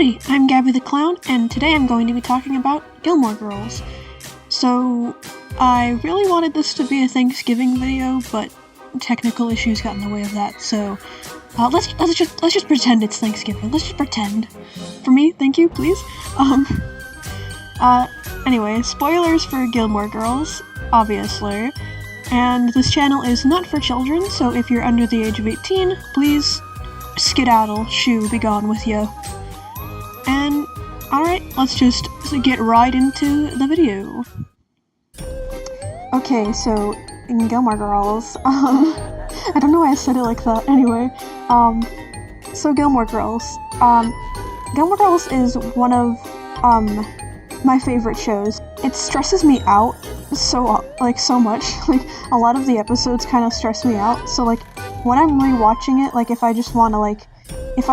Howdy, I'm Gabby the Clown, and today I'm going to be talking about Gilmore Girls. So, I really wanted this to be a Thanksgiving video, but technical issues got in the way of that, so let's just pretend it's Thanksgiving. Let's just pretend. For me, thank you, please. Anyway, spoilers for Gilmore Girls, obviously, and this channel is not for children, so if you're under the age of 18, please skedaddle, shoo, be gone with you. And, alright, let's just get right into the video. Okay, so, in Gilmore Girls, I don't know why I said it like that, anyway, so Gilmore Girls. Gilmore Girls is one of, my favorite shows. It stresses me out so much. Like, a lot of the episodes kind of stress me out, so, like, when I'm rewatching it, like, if I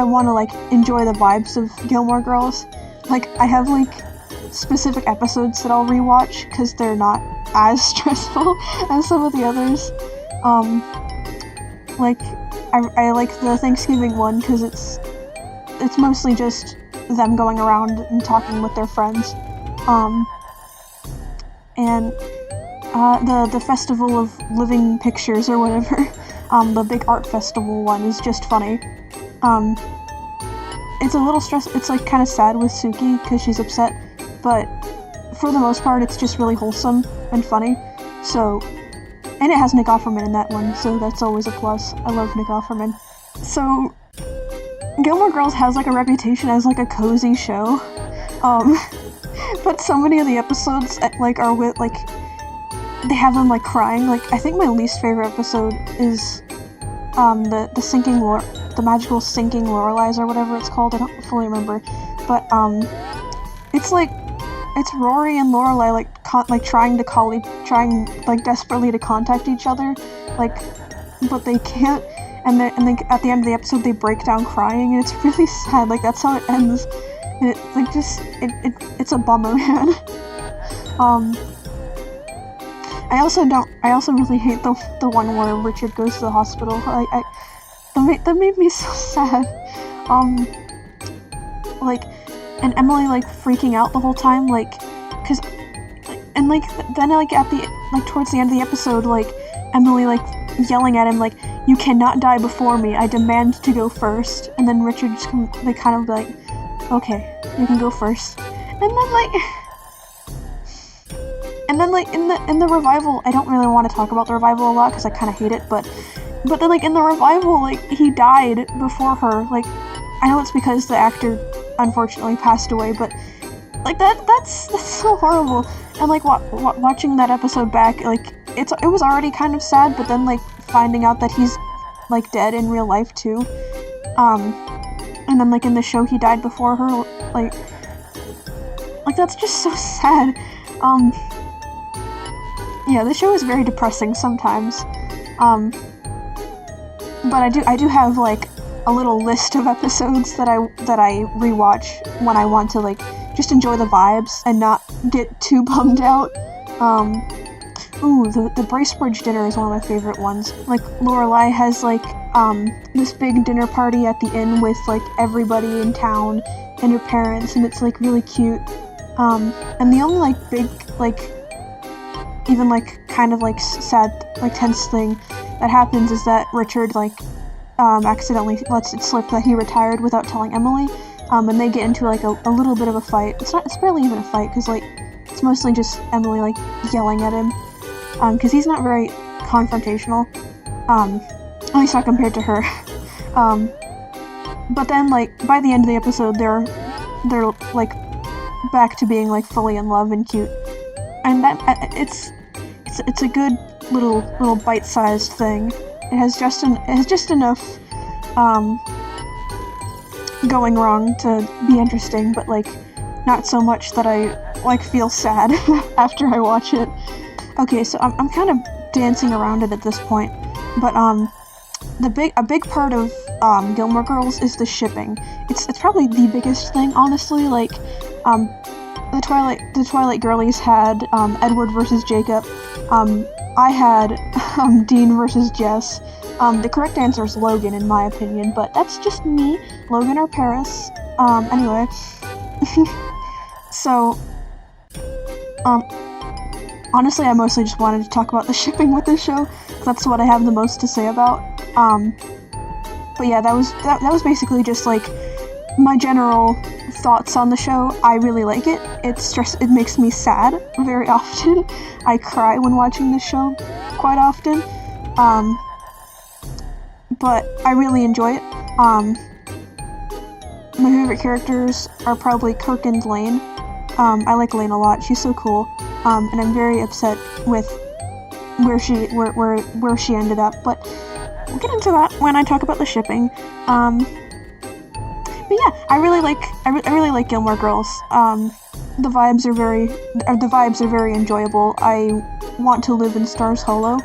want to enjoy the vibes of Gilmore Girls, like, I have, like, specific episodes that I'll rewatch, because they're not as stressful as some of the others. Like, I like the Thanksgiving one, because it's mostly just them going around and talking with their friends. And the Festival of Living Pictures or whatever, the big art festival one is just funny. It's a little it's like kind of sad with Suki because she's upset, but for the most part it's just really wholesome and funny. So, and it has Nick Offerman in that one, so that's always a plus. I love Nick Offerman. So, Gilmore Girls has like a reputation as like a cozy show, but so many of the episodes like are with like they have them like crying. Like, I think my least favorite episode is the magical sinking Loreleis or whatever it's called. I don't fully remember, but it's Rory and Lorelei trying desperately to contact each other, like, but they can't, and then at the end of the episode they break down crying, and it's really sad. Like, that's how it ends, and it's a bummer, man. I also really hate the one where Richard goes to the hospital. That made me so sad. And Emily, like, freaking out the whole time, like, cause, and, like, then, like, towards the end of the episode, like, Emily, like, yelling at him, like, "You cannot die before me, I demand to go first." And then Richard just kind of like, "Okay, you can go first." And then, like, in the revival, I don't really want to talk about the revival a lot, because I kind of hate it, but then, like, in the revival, like, he died before her. Like, I know it's because the actor unfortunately passed away, but, like, that's so horrible. And, like, watching that episode back, like, it was already kind of sad, but then, like, finding out that he's, like, dead in real life, too. And then, like, in the show, he died before her, like, that's just so sad. Yeah, the show is very depressing sometimes. But I do have, like, a little list of episodes that I rewatch when I want to, like, just enjoy the vibes and not get too bummed out. The Bracebridge dinner is one of my favorite ones. Like, Lorelai has, like, this big dinner party at the inn with, like, everybody in town and her parents, and it's, like, really cute. And the only, like, big, like, even, like, kind of, like, sad, like, tense thing that happens is that Richard, like, accidentally lets it slip that he retired without telling Emily, and they get into, like, a little bit of a fight. It's barely even a fight, because, like, it's mostly just Emily, like, yelling at him, because he's not very confrontational, at least not compared to her. But then, like, by the end of the episode, they're, like, back to being, like, fully in love and cute, and that, it's a good little bite-sized thing. It has just enough going wrong to be interesting, but, like, not so much that I, like, feel sad after I watch it. Okay, so I'm kind of dancing around it at this point, but a big part of Gilmore Girls is the shipping. It's probably the biggest thing, honestly. Like, the Twilight girlies had Edward versus Jacob. I had Dean versus Jess. The correct answer is Logan, in my opinion, but that's just me. Logan or Paris. Anyway. So, honestly, I mostly just wanted to talk about the shipping with this show, because that's what I have the most to say about. But yeah, that was basically just, like, my general thoughts on the show. I really like it. It makes me sad very often. I cry when watching this show quite often. But I really enjoy it. My favorite characters are probably Kirk and Lane. I like Lane a lot. She's so cool. And I'm very upset with where she ended up. But we'll get into that when I talk about the shipping. But yeah, I really like Gilmore Girls. The vibes are very enjoyable. I want to live in Stars Hollow.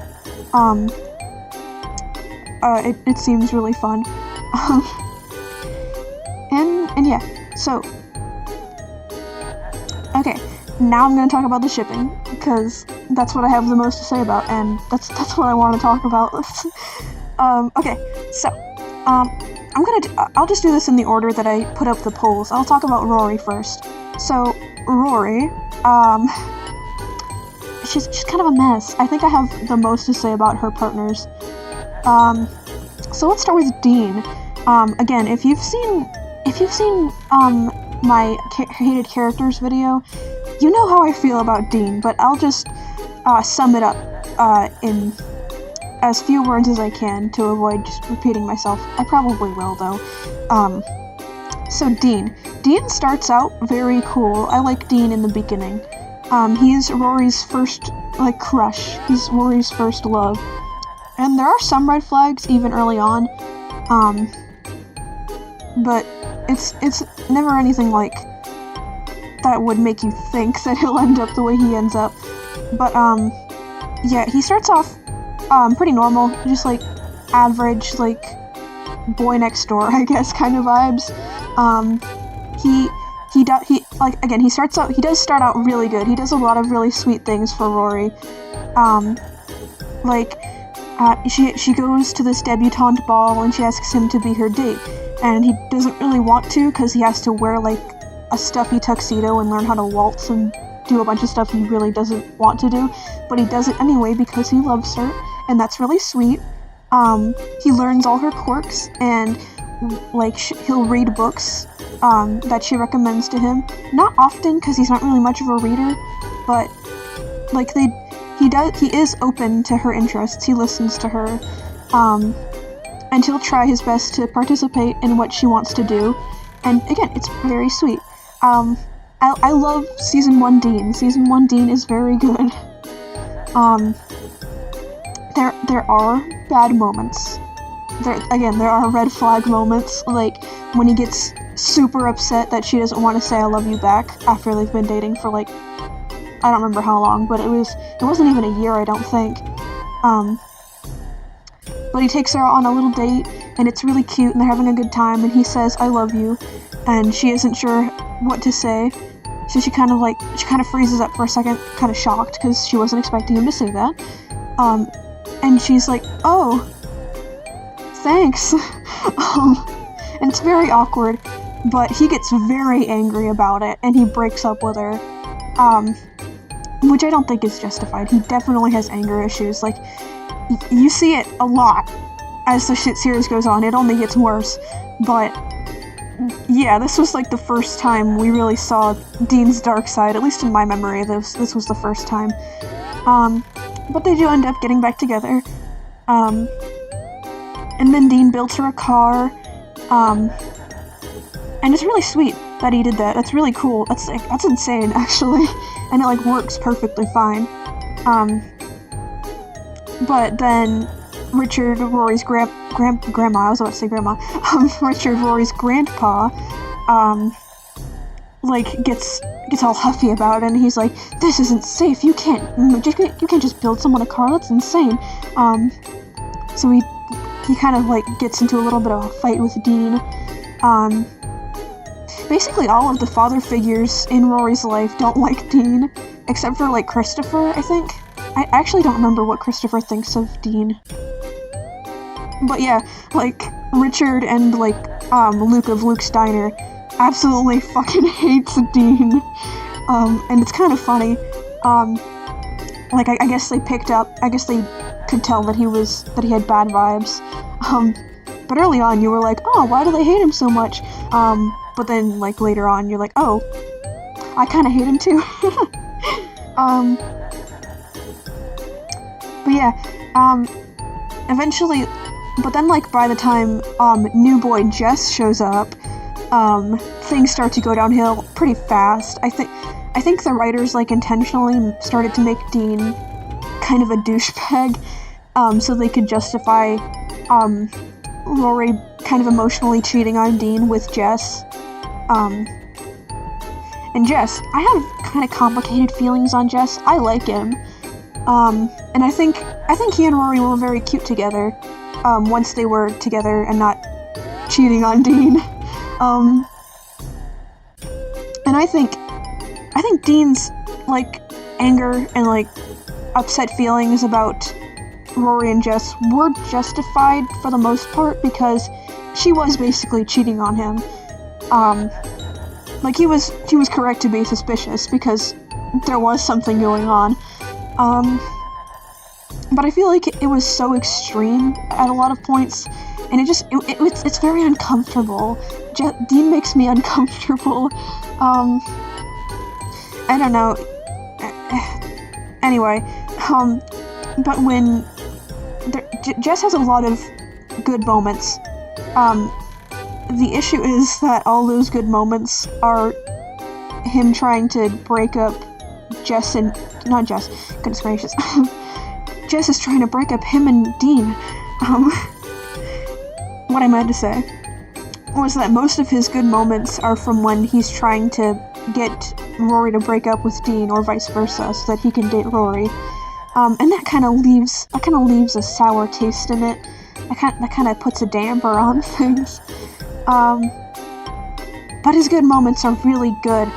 It seems really fun. And yeah, so okay, now I'm gonna talk about the shipping, because that's what I have the most to say about, and that's what I want to talk about. Okay, so I'll just do this in the order that I put up the polls. I'll talk about Rory first. So Rory, she's kind of a mess. I think I have the most to say about her partners. So let's start with Dean. Again, if you've seen my hated characters video, you know how I feel about Dean, but I'll just sum it up in as few words as I can to avoid just repeating myself. I probably will, though. So Dean starts out very cool. I like Dean in the beginning. He's Rory's first, like, crush. He's Rory's first love. And there are some red flags even early on. But it's never anything like that would make you think that he'll end up the way he ends up. But yeah, he starts off pretty normal, just like average, like boy next door, I guess, kind of vibes. He does start out really good. He does a lot of really sweet things for Rory. She goes to this debutante ball and she asks him to be her date, and he doesn't really want to because he has to wear like a stuffy tuxedo and learn how to waltz and do a bunch of stuff he really doesn't want to do, but he does it anyway because he loves her, and that's really sweet. He learns all her quirks, and like he'll read books that she recommends to him. Not often, because he's not really much of a reader, but like he is open to her interests. He listens to her, and he'll try his best to participate in what she wants to do. And again, it's very sweet. I love Season 1 Dean. Season 1 Dean is very good. There are bad moments. There are red flag moments, like when he gets super upset that she doesn't want to say I love you back after they've been dating for like, I don't remember how long, but it wasn't even a year, I don't think. But he takes her on a little date, and it's really cute, and they're having a good time, and he says, I love you, and she isn't sure what to say, so she kind of freezes up for a second, kind of shocked, because she wasn't expecting him to say that. And she's like, oh, thanks. And it's very awkward, but he gets very angry about it, and he breaks up with her. Which I don't think is justified. He definitely has anger issues. Like, you see it a lot as the series goes on. It only gets worse. But yeah, this was like the first time we really saw Dean's dark side, at least in my memory. This was the first time. But they do end up getting back together. And then Dean builds her a car. And it's really sweet that he did that. That's really cool. That's insane, actually. And it, like, works perfectly fine. But then Richard, Rory's grandma, I was about to say grandma, Richard, Rory's grandpa, like, gets all huffy about it, and he's like, this isn't safe, you can't just build someone a car, that's insane. So he kind of, like, gets into a little bit of a fight with Dean. Basically all of the father figures in Rory's life don't like Dean, except for, like, Christopher, I think. I actually don't remember what Christopher thinks of Dean. But yeah, like, Richard and, like, Luke of Luke's Diner, absolutely fucking hates Dean. And it's kind of funny. Like, I guess they could tell that he had bad vibes. But early on you were like, oh, why do they hate him so much? But then, like, later on you're like, oh, I kinda hate him too. But yeah, eventually, but then, like, by the time, new boy Jess shows up, things start to go downhill pretty fast. I think the writers, like, intentionally started to make Dean kind of a douchebag, so they could justify, Rory kind of emotionally cheating on Dean with Jess. And Jess, I have kind of complicated feelings on Jess. I like him. And I think he and Rory were very cute together, once they were together and not cheating on Dean. And I think Dean's, like, anger and, like, upset feelings about Rory and Jess were justified for the most part, because she was basically cheating on him. Like, he was correct to be suspicious, because there was something going on. But I feel like it was so extreme at a lot of points, and it's very uncomfortable. Dean makes me uncomfortable. I don't know. Anyway, but when Jess has a lot of good moments, the issue is that all those good moments are him trying to break up not Jess, goodness gracious. Jess is trying to break up him and Dean. What I meant to say was that most of his good moments are from when he's trying to get Rory to break up with Dean, or vice versa, so that he can date Rory. And that kind of leaves a sour taste in it. That kind of puts a damper on things. But his good moments are really good.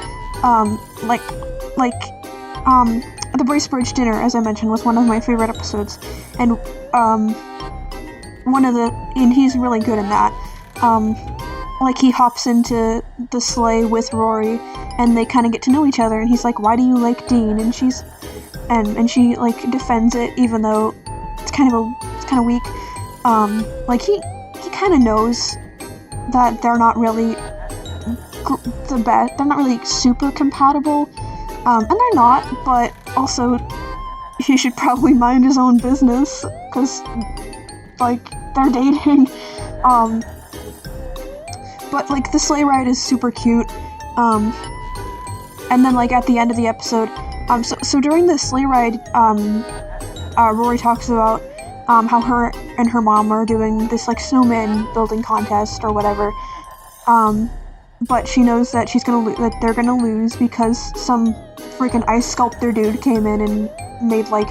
The Bracebridge dinner, as I mentioned, was one of my favorite episodes, and he's really good in that. Like, he hops into the sleigh with Rory, and they kind of get to know each other, and he's like, why do you like Dean? And she, like, defends it, even though it's kind of weak. Like, he kind of knows that they're not really they're not really super compatible, and they're not, but also, he should probably mind his own business, because, like, they're dating. But, like, the sleigh ride is super cute, and then, like, at the end of the episode, so during the sleigh ride, Rory talks about, how her and her mom are doing this, like, snowman building contest or whatever, but she knows that that they're gonna lose because some freaking ice sculptor dude came in and made, like,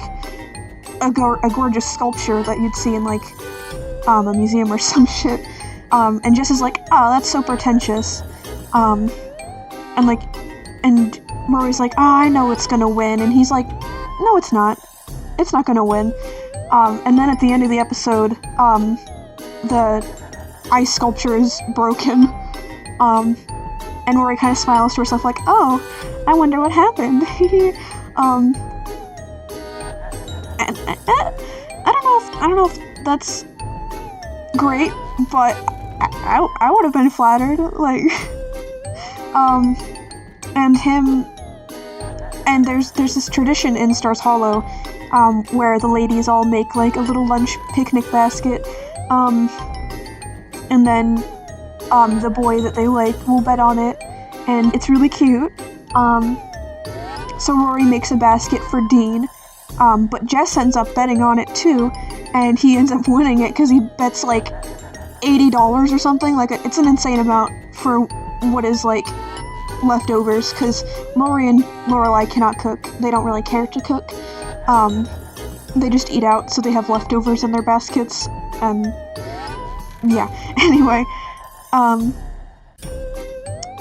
a gorgeous sculpture that you'd see in, like, a museum or some shit. And Jess is like, oh, that's so pretentious. And Rory's like, oh, I know it's gonna win. And he's like, no, it's not. It's not gonna win. And then at the end of the episode, the ice sculpture is broken. And Rory kind of smiles to herself like, oh, I wonder what happened. And I don't know if that's great, but I would have been flattered, like, and there's this tradition in Stars Hollow, where the ladies all make, like, a little lunch picnic basket, and then, the boy that they like will bet on it, and it's really cute. So Rory makes a basket for Dean, but Jess ends up betting on it too, and he ends up winning it because he bets, like, $80 or something. Like, it's an insane amount for what is, like, leftovers, because Rory and Lorelai cannot cook. They don't really care to cook. They just eat out, so they have leftovers in their baskets, and yeah. Anyway,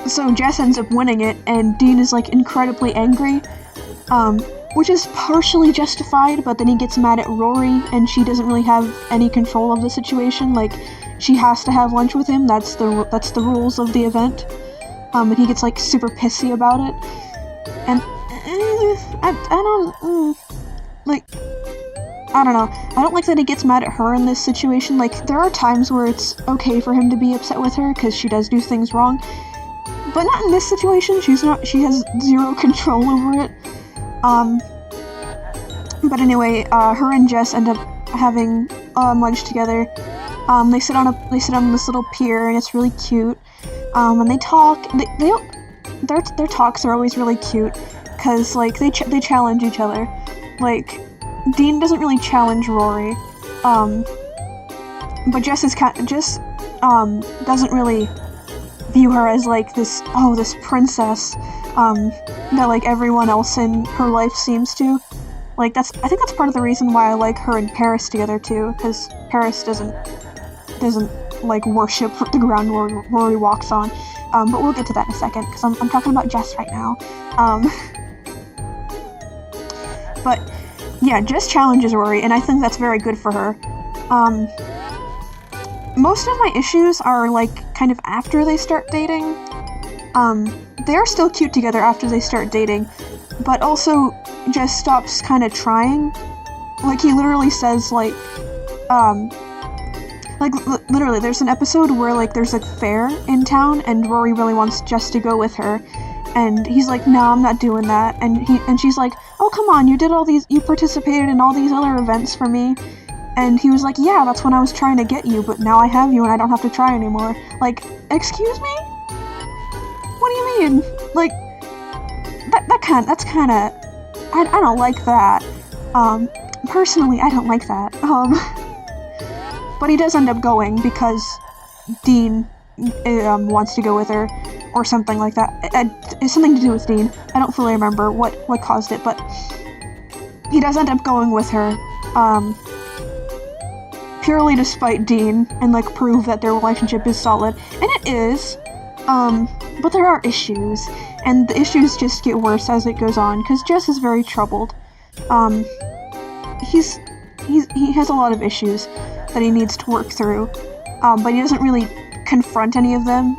so Jess ends up winning it, and Dean is, like, incredibly angry, which is partially justified, but then he gets mad at Rory, and she doesn't really have any control of the situation. Like, she has to have lunch with him. That's the rules of the event. and he gets, like, super pissy about it, and, I don't know, I don't like that he gets mad at her in this situation. Like, there are times where it's okay for him to be upset with her, because she does do things wrong, but not in this situation. She has zero control over it. But anyway, her and Jess end up having, lunch together. They sit on this little pier, and it's really cute. And they talk. Their talks are always really cute, cause like they challenge each other. Like, Dean doesn't really challenge Rory, but Jess doesn't really view her as like this princess, that like everyone else in her life seems to. Like, I think that's part of the reason why I like her and Paris together too, because Paris doesn't like worship the ground Rory walks on. But we'll get to that in a second, because I'm talking about Jess right now. But yeah, Jess challenges Rory, and I think that's very good for her. Most of my issues are like kind of after they start dating. They're still cute together after they start dating, but also Jess stops kind of trying. Like, he literally says literally, there's an episode where, like, there's a fair in town, and Rory really wants Jess to go with her, and he's like, no, I'm not doing that, and she's like, oh, come on, you participated in all these other events for me, and he was like, yeah, that's when I was trying to get you, but now I have you, and I don't have to try anymore. Like, excuse me? What do you mean? Like, that's kinda, I don't like that. Personally, I don't like that. But he does end up going because Dean wants to go with her, or something like that. It's something to do with Dean. I don't fully remember what caused it, but he does end up going with her, purely to spite Dean and like prove that their relationship is solid, and it is. But there are issues, and the issues just get worse as it goes on, because Jess is very troubled. He has a lot of issues that he needs to work through, but he doesn't really confront any of them.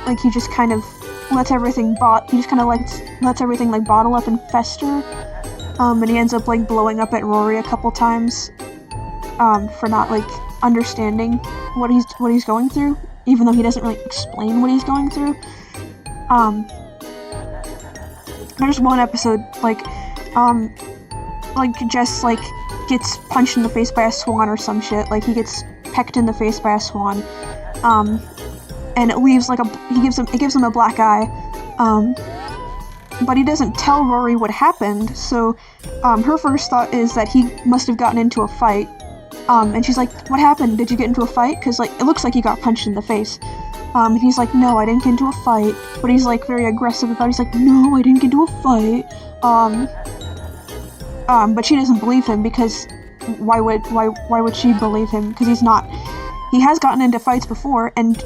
Like, he just kind of lets everything lets everything like bottle up and fester, and he ends up like blowing up at Rory a couple times, for not like understanding what he's going through, even though he doesn't really explain what he's going through. There's one episode, like Jess, like, gets punched in the face by a swan or some shit. Like, he gets pecked in the face by a swan, and it leaves like it gives him a black eye, but he doesn't tell Rory what happened, so, her first thought is that he must have gotten into a fight, and she's like, what happened? Did you get into a fight? Because, like, it looks like he got punched in the face. And he's like, no, I didn't get into a fight, but he's, like, very aggressive about it. He's like, no, I didn't get into a fight. But she doesn't believe him, because why would she believe him? Because he has gotten into fights before, and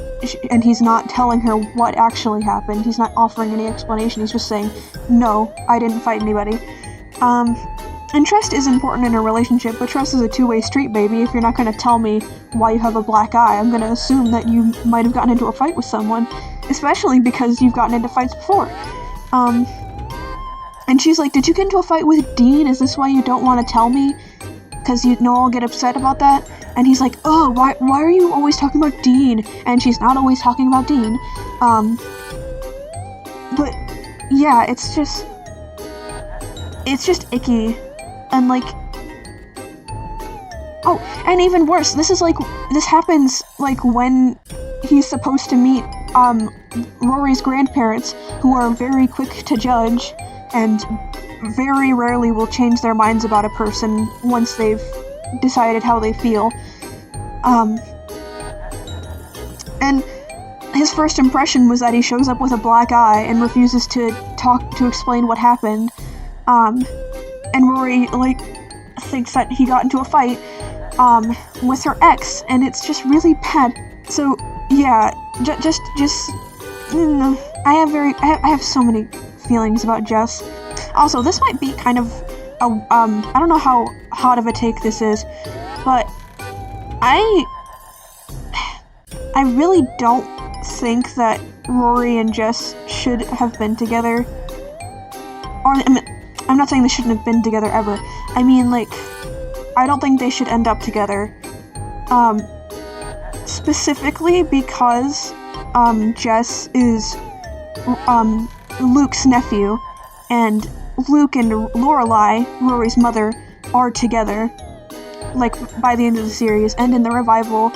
he's not telling her what actually happened. He's not offering any explanation. He's just saying, no, I didn't fight anybody. And trust is important in a relationship, but trust is a two-way street, baby. If you're not going to tell me why you have a black eye, I'm going to assume that you might have gotten into a fight with someone, especially because you've gotten into fights before. And she's like, did you get into a fight with Dean? Is this why you don't want to tell me? Because you know I'll get upset about that? And he's like, oh, why are you always talking about Dean? And she's not always talking about Dean. But yeah, it's just icky. And like, oh, and even worse, this happens like when he's supposed to meet Rory's grandparents, who are very quick to judge and very rarely will change their minds about a person once they've decided how they feel. And his first impression was that he shows up with a black eye and refuses to explain what happened. And Rory, like, thinks that he got into a fight, with her ex, and it's just really bad. So, yeah, I have so many feelings about Jess. Also, this might be kind of I don't know how hot of a take this is, but I really don't think that Rory and Jess should have been together. Or, I'm not saying they shouldn't have been together ever. I mean, like, I don't think they should end up together. Specifically because, Jess is, Luke's nephew, and Luke and Lorelai, Rory's mother, are together, like, by the end of the series, and in the revival,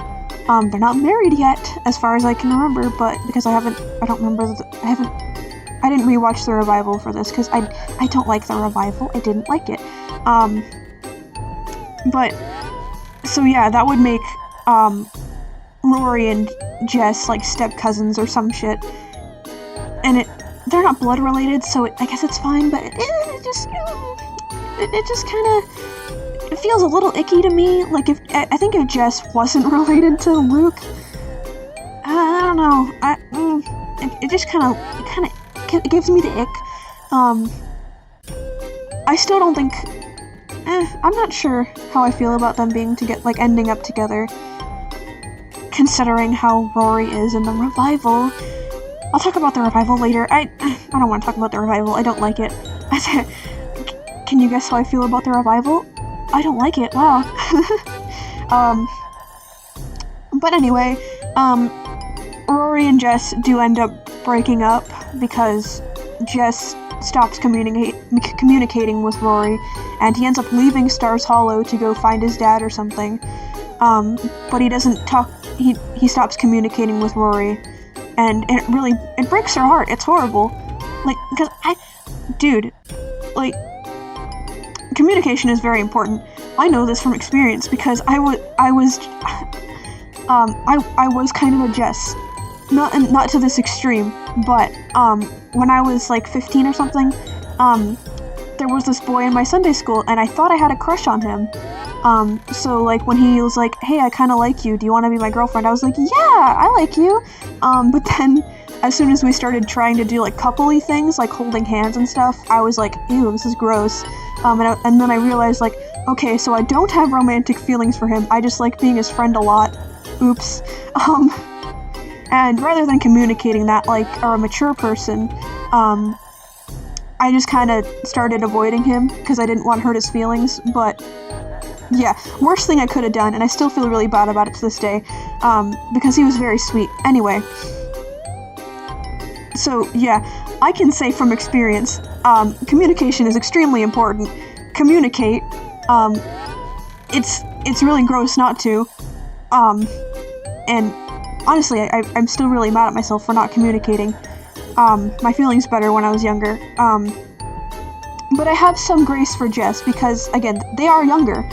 they're not married yet, as far as I can remember, but, because I didn't rewatch the revival for this, because I don't like the revival, I didn't like it, but, so yeah, that would make, Rory and Jess, like, step-cousins or some shit, and they're not blood-related, so I guess it's fine, but it just kinda, it feels a little icky to me. Like, I think if Jess wasn't related to Luke, I don't know, it just kinda, it gives me the ick. I still don't think, I'm not sure how I feel about them being ending up together, considering how Rory is in the revival. I'll talk about the revival later. I don't want to talk about the revival, I don't like it. Can you guess how I feel about the revival? I don't like it, wow. But anyway, Rory and Jess do end up breaking up because Jess stops communicating with Rory, and he ends up leaving Stars Hollow to go find his dad or something. But he doesn't talk, he stops communicating with Rory, and it breaks her heart, it's horrible. Like, because dude, like, communication is very important. I know this from experience because I was kind of a Jess. Not to this extreme, but when I was like 15 or something, there was this boy in my Sunday school, and I thought I had a crush on him. So like when he was like, "Hey, I kind of like you. Do you want to be my girlfriend?" I was like, "Yeah, I like you." But then as soon as we started trying to do like coupley things, like holding hands and stuff, I was like, "Ew, this is gross." And then I realized, like, okay, so I don't have romantic feelings for him. I just like being his friend a lot. Oops. And rather than communicating that like a mature person, I just kind of started avoiding him because I didn't want to hurt his feelings. But yeah, worst thing I could have done, and I still feel really bad about it to this day, because he was very sweet. Anyway, so yeah, I can say from experience, communication is extremely important. Communicate. It's really gross not to. And honestly, I'm still really mad at myself for not communicating. My feelings better when I was younger. But I have some grace for Jess because, again, they are younger.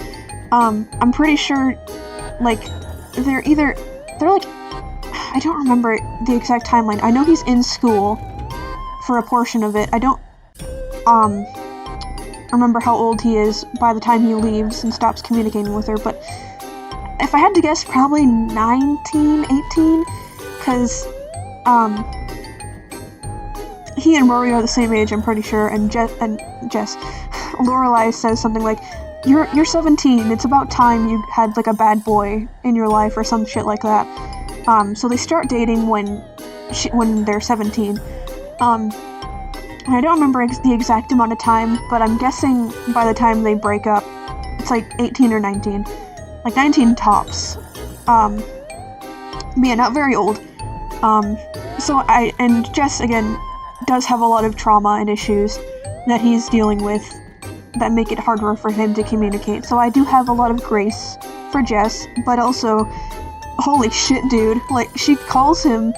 I'm pretty sure, like, they're like, I don't remember the exact timeline. I know he's in school for a portion of it. I don't, remember how old he is by the time he leaves and stops communicating with her, but if I had to guess, probably 19, 18, because, he and Rory are the same age, I'm pretty sure, and Jess, Lorelai says something like, you're 17, it's about time you had, like, a bad boy in your life, or some shit like that. So they start dating when they're 17, and I don't remember the exact amount of time, but I'm guessing by the time they break up, it's like 18 or 19. Like 19 tops. But yeah, not very old. And Jess, again, does have a lot of trauma and issues that he's dealing with that make it harder for him to communicate. So I do have a lot of grace for Jess, but also, holy shit, dude. Like, she calls him,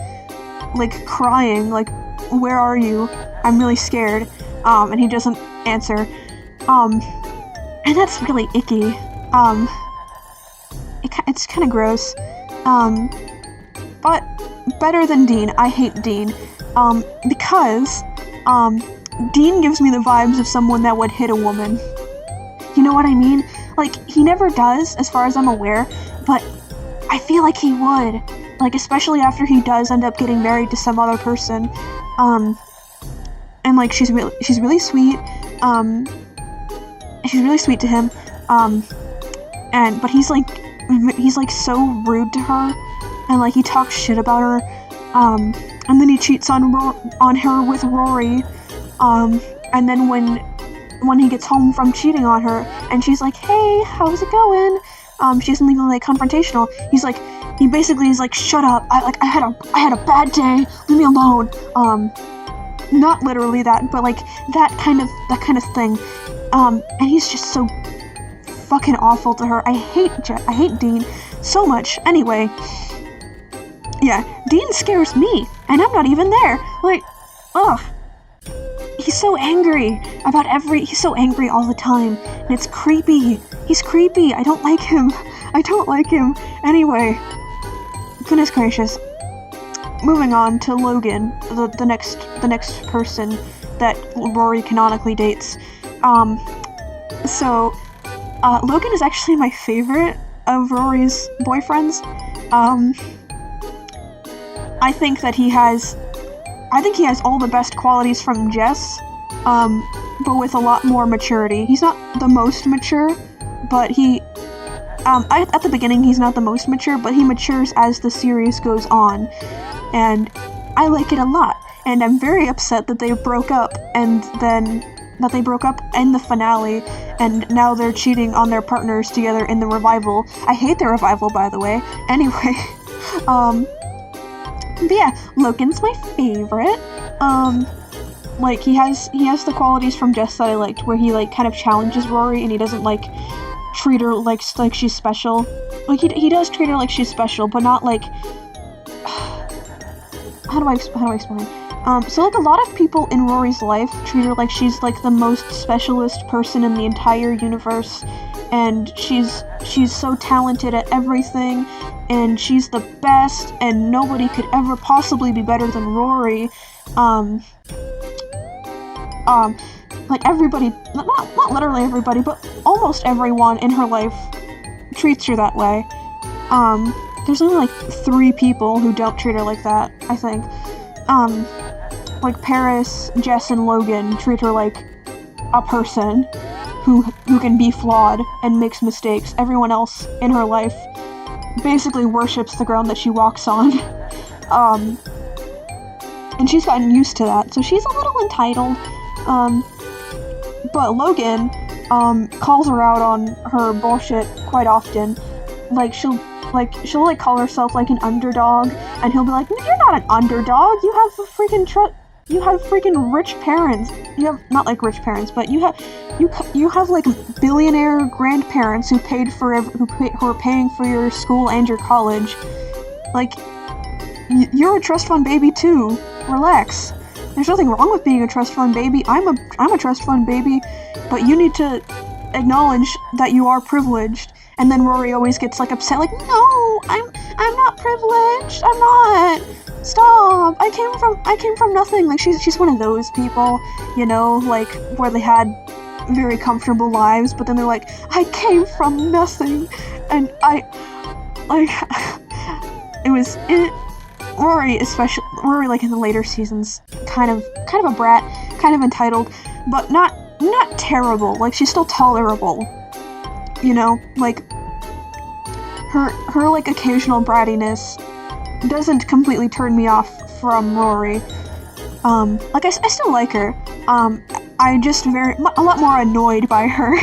like, crying, like, "Where are you? I'm really scared." And he doesn't answer. And that's really icky. It's kind of gross. But better than Dean. I hate Dean. Because, Dean gives me the vibes of someone that would hit a woman. You know what I mean? Like, he never does, as far as I'm aware, but I feel like he would. Like, especially after he does end up getting married to some other person. And, like, she's really sweet. She's really sweet to him. But he's like so rude to her, and, like, he talks shit about her. and then he cheats on her with Rory, and then when he gets home from cheating on her, and she's like, hey, how's it going? She doesn't even like confrontational. He basically is like, shut up. I had a bad day. Leave me alone. Not literally that, but like that kind of thing. And he's just so fucking awful to her. I hate Dean so much. Anyway, yeah, Dean scares me, and I'm not even there. Like, ugh. He's so angry he's so angry all the time, and it's creepy. He's creepy. I don't like him. Anyway, goodness gracious. Moving on to Logan, the next person that Rory canonically dates. Logan is actually my favorite of Rory's boyfriends. I think he has all the best qualities from Jess, but with a lot more maturity. He's not the most mature, but at the beginning he's not the most mature, but he matures as the series goes on, and I like it a lot. And I'm very upset that they broke up, and then that they broke up in the finale, and now they're cheating on their partners together in the revival. I hate the revival, by the way. Anyway, but yeah, Logan's my favorite. Like, he has the qualities from Jess that I liked, where he, like, kind of challenges Rory, and he doesn't, like, treat her like she's special. Like, he does treat her like she's special, but not, like, how do I explain? So, like, a lot of people in Rory's life treat her like she's, like, the most specialist person in the entire universe, and she's so talented at everything, and she's the best, and nobody could ever possibly be better than Rory. Like, everybody, not literally everybody, but almost everyone in her life treats her that way. There's only, like, 3 people who don't treat her like that, I think. Like, Paris, Jess, and Logan treat her like a person who can be flawed and makes mistakes. Everyone else in her life basically worships the ground that she walks on. And she's gotten used to that, so she's a little entitled. But Logan, calls her out on her bullshit quite often. Like, she'll call herself, like, an underdog, and he'll be like, you're not an underdog, you have freaking rich parents. You have, not like rich parents, but you have like billionaire grandparents who are paying for your school and your college. Like, you're a trust fund baby too. Relax. There's nothing wrong with being a trust fund baby. I'm a trust fund baby, but you need to acknowledge that you are privileged. And then Rory always gets, like, upset, like, no, I'm not privileged. I'm not. Stop. I came from nothing. Like, she's one of those people, you know, like, where they had very comfortable lives, but then they're like, I came from nothing. And Rory, like, in the later seasons, kind of a brat, kind of entitled, but not terrible. Like, she's still tolerable. You know, like, her like, occasional brattiness doesn't completely turn me off from Rory. Like, I still like her. I just a lot more annoyed by her.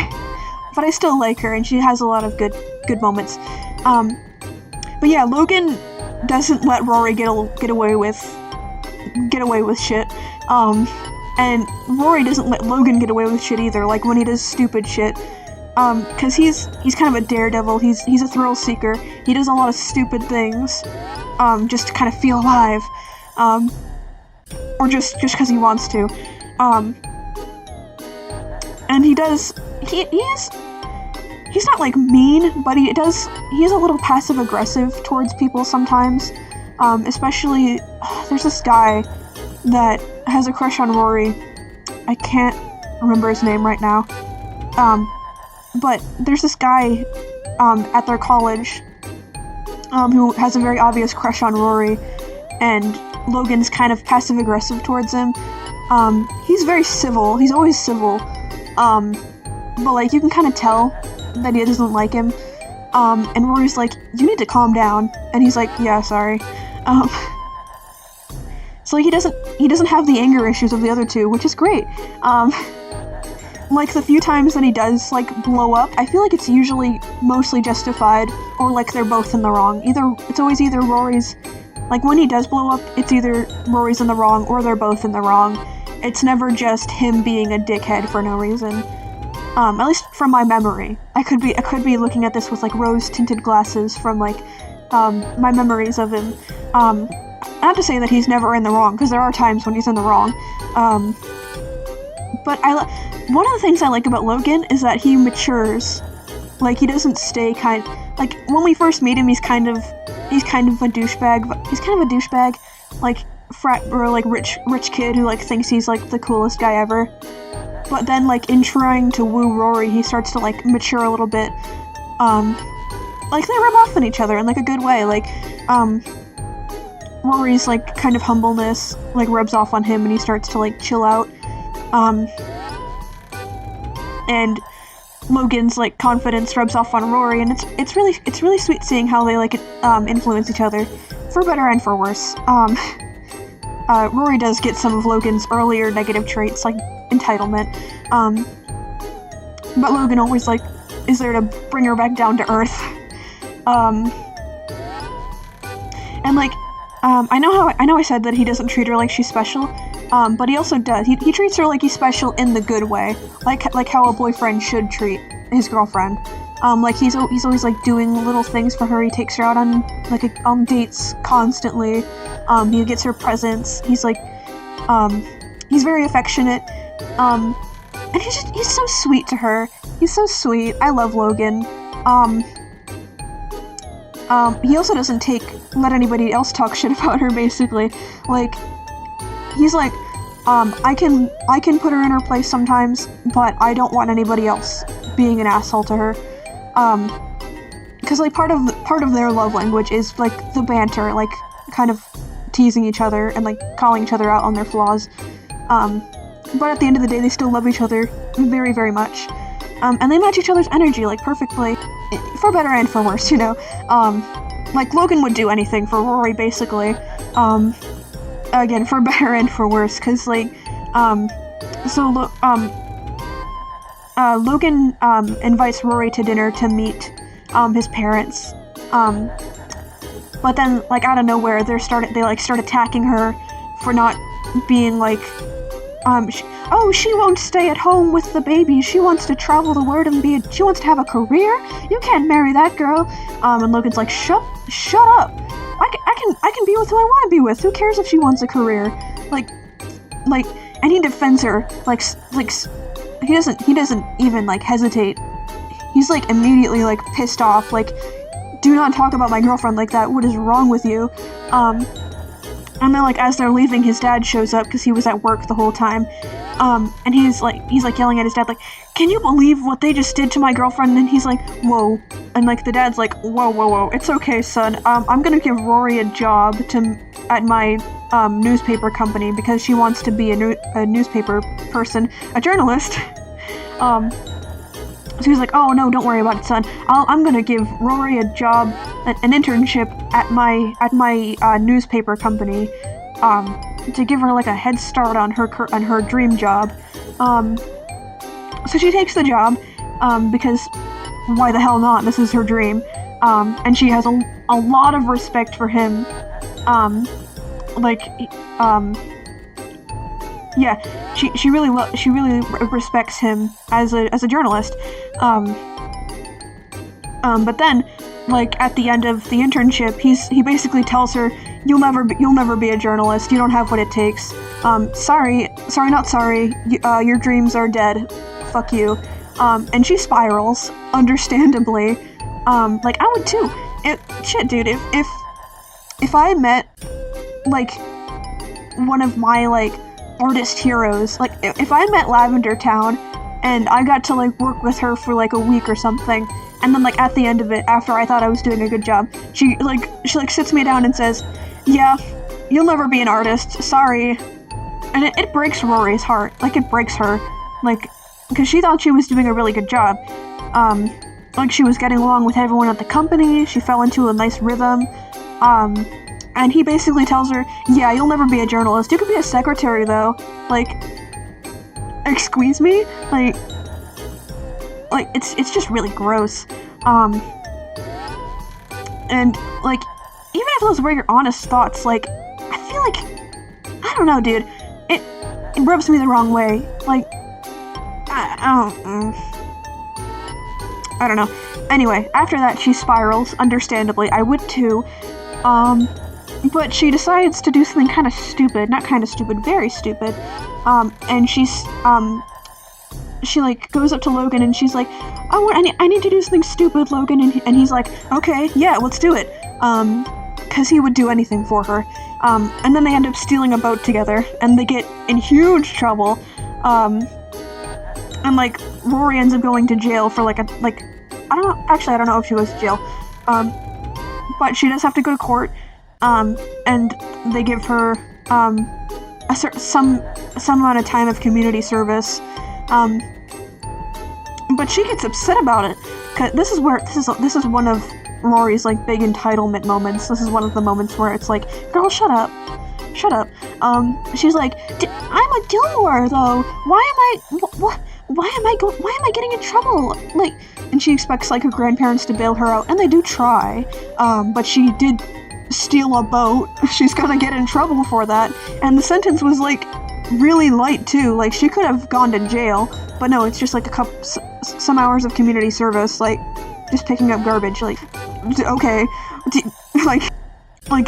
But I still like her, and she has a lot of good moments. But yeah, Logan doesn't let Rory get away with shit. And Rory doesn't let Logan get away with shit either, like, when he does stupid shit. Cause he's kind of a daredevil, he's a thrill seeker, he does a lot of stupid things, just to kind of feel alive, or just cause he wants to, and he's not, like, mean, but he is a little passive-aggressive towards people sometimes, especially, there's this guy that has a crush on Rory. I can't remember his name right now, but there's this guy, at their college, who has a very obvious crush on Rory, and Logan's kind of passive-aggressive towards him. He's very civil, he's always civil, but, like, you can kind of tell that he doesn't like him, and Rory's like, you need to calm down, and he's like, yeah, sorry. So he doesn't have the anger issues of the other two, which is great. Like, the few times that he does, like, blow up, I feel like it's usually mostly justified, or, like, they're both in the wrong. It's always either Rory's, like, when he does blow up, it's either Rory's in the wrong, or they're both in the wrong. It's never just him being a dickhead for no reason. At least from my memory. I could be looking at this with, like, rose-tinted glasses from, like, my memories of him. Not to say that he's never in the wrong, because there are times when he's in the wrong. But one of the things I like about Logan is that he matures. Like, he doesn't stay like, when we first meet him, he's kind of a douchebag. He's kind of a douchebag, like, frat, or, like, rich kid who, like, thinks he's, like, the coolest guy ever. But then, like, in trying to woo Rory, he starts to, like, mature a little bit. Like, they rub off on each other in, like, a good way. Like, Rory's, like, kind of humbleness, like, rubs off on him, and he starts to, like, chill out. And Logan's, like, confidence rubs off on Rory, and it's really sweet seeing how they, like, influence each other, for better and for worse. Rory does get some of Logan's earlier negative traits, like entitlement, but Logan always, like, is there to bring her back down to earth. And, like, I know I said that he doesn't treat her like she's special, but he also does. He treats her like he's special in the good way, like how a boyfriend should treat his girlfriend. Like, he's always, like, doing little things for her. He takes her out on, like, on dates constantly. He gets her presents. He's, like, he's very affectionate. And he's so sweet to her. He's so sweet. I love Logan. He also doesn't let anybody else talk shit about her, basically. Like, he's like, I can put her in her place sometimes, but I don't want anybody else being an asshole to her. Because, like, part of their love language is, like, the banter, like, kind of teasing each other and, like, calling each other out on their flaws. But at the end of the day, they still love each other very, very much. And they match each other's energy, like, perfectly, for better and for worse, you know. Like, Logan would do anything for Rory, basically. Again, for better and for worse, because, like, Logan, invites Rory to dinner to meet, his parents. But then, like, out of nowhere, they start attacking her for not being, like, she won't stay at home with the baby. She wants to travel the world and she wants to have a career. You can't marry that girl. And Logan's like, shut up. I can be with who I want to be with. Who cares if she wants a career? Like, and he defends her, he doesn't even, like, hesitate. He's, like, immediately, like, pissed off, like, do not talk about my girlfriend like that. What is wrong with you? And then, like, as they're leaving, his dad shows up because he was at work the whole time. And he's yelling at his dad, like, can you believe what they just did to my girlfriend? And he's like, whoa. And, like, the dad's like, whoa, it's okay, son. I'm gonna give Rory a job at my, newspaper company because she wants to be a newspaper person, a journalist. So he's like, oh, no, don't worry about it, son. I'm gonna give Rory a job, an internship at my newspaper company, to give her, like, a head start on her dream job. So she takes the job, because why the hell not? This is her dream. And she has a lot of respect for him. Yeah, she really respects him as a journalist. But then, like, at the end of the internship, he basically tells her, you'll never be a journalist. You don't have what it takes. Sorry, not sorry. Your dreams are dead. Fuck you. And she spirals, understandably. Like, I would too. Shit, dude, if I met, like, one of my, like, artist heroes, like, if I met Lavender Town, and I got to, like, work with her for, like, a week or something, and then, like, at the end of it, after I thought I was doing a good job, she sits me down and says, yeah, you'll never be an artist, sorry. And it breaks Rory's heart. Like, it breaks her. Like, because she thought she was doing a really good job. Like, she was getting along with everyone at the company, she fell into a nice rhythm, and he basically tells her, yeah, you'll never be a journalist. You could be a secretary, though. Like, excuse me? Like, it's just really gross. And, like, even if those were your honest thoughts, like, I feel like, I don't know, dude, it rubs me the wrong way. Like, I don't know. Anyway, after that, she spirals, understandably. I would too. But she decides to do something kind of stupid. Not kind of stupid, very stupid. And she like goes up to Logan and she's like, I need to do something stupid, Logan. And he's like, okay, yeah, let's do it. Cause he would do anything for her. And then they end up stealing a boat together and they get in huge trouble. And like, Rory ends up going to jail for like, I don't know, actually I don't know if she goes to jail. But she does have to go to court. And they give her, some amount of time of community service. But she gets upset about it. 'Cause this is one of Rory's like big entitlement moments. This is one of the moments where it's like, girl, shut up. She's like, I'm a Gilmore though. Why am I getting in trouble? Like, and she expects like her grandparents to bail her out, and they do try. But she did steal a boat. She's gonna get in trouble for that. And the sentence was like really light too. Like, she could have gone to jail, but no, it's just like some hours of community service, like just picking up garbage. Like, okay, like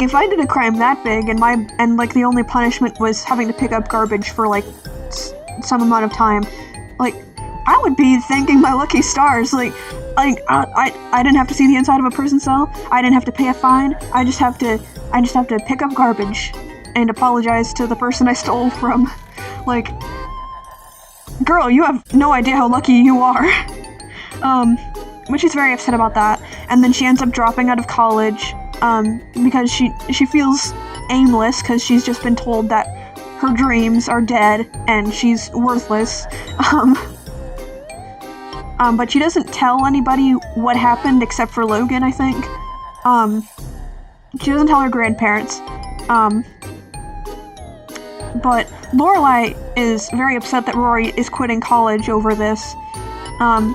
if I did a crime that big and like the only punishment was having to pick up garbage for like some amount of time, like I would be thanking my lucky stars. Like I didn't have to see the inside of a prison cell. I didn't have to pay a fine. I just have to pick up garbage and apologize to the person I stole from. Like, girl, you have no idea how lucky you are. But she's very upset about that. And then she ends up dropping out of college, because she feels aimless because she's just been told that her dreams are dead and she's worthless. But she doesn't tell anybody what happened except for Logan, I think. She doesn't tell her grandparents. But Lorelai is very upset that Rory is quitting college over this. And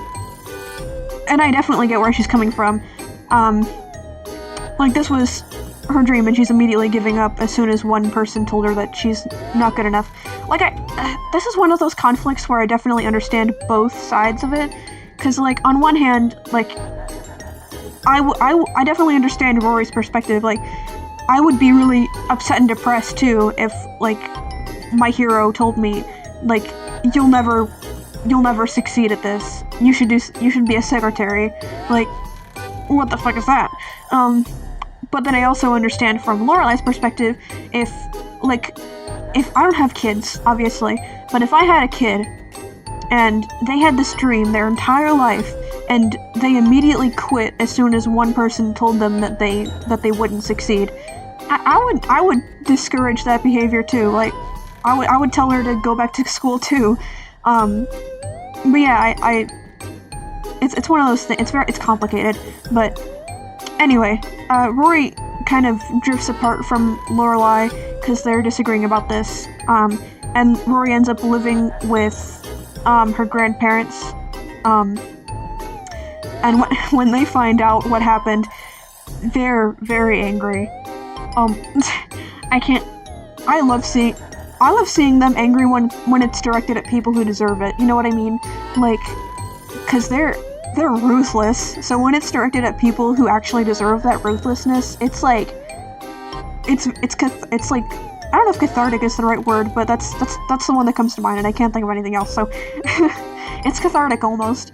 I definitely get where she's coming from. Like, this was her dream and she's immediately giving up as soon as one person told her that she's not good enough. Like, this is one of those conflicts where I definitely understand both sides of it. Because, like, on one hand, like, I definitely understand Rory's perspective. Like, I would be really upset and depressed, too, if, like, my hero told me, like, you'll never succeed at this. You should be a secretary. Like, what the fuck is that? But then I also understand from Lorelai's perspective, if I don't have kids, obviously, but if I had a kid, and they had this dream their entire life, and they immediately quit as soon as one person told them that they wouldn't succeed, I would discourage that behavior too. Like, I would tell her to go back to school too. But yeah, it's one of those things. It's complicated. But anyway, Rory kind of drifts apart from Lorelai because they're disagreeing about this. And Rory ends up living with her grandparents. And when they find out what happened, they're very angry. I love seeing them angry when it's directed at people who deserve it. You know what I mean? Like, cause they're ruthless. So when it's directed at people who actually deserve that ruthlessness, it's like, it's like, I don't know if cathartic is the right word, but that's the one that comes to mind, and I can't think of anything else. So it's cathartic almost.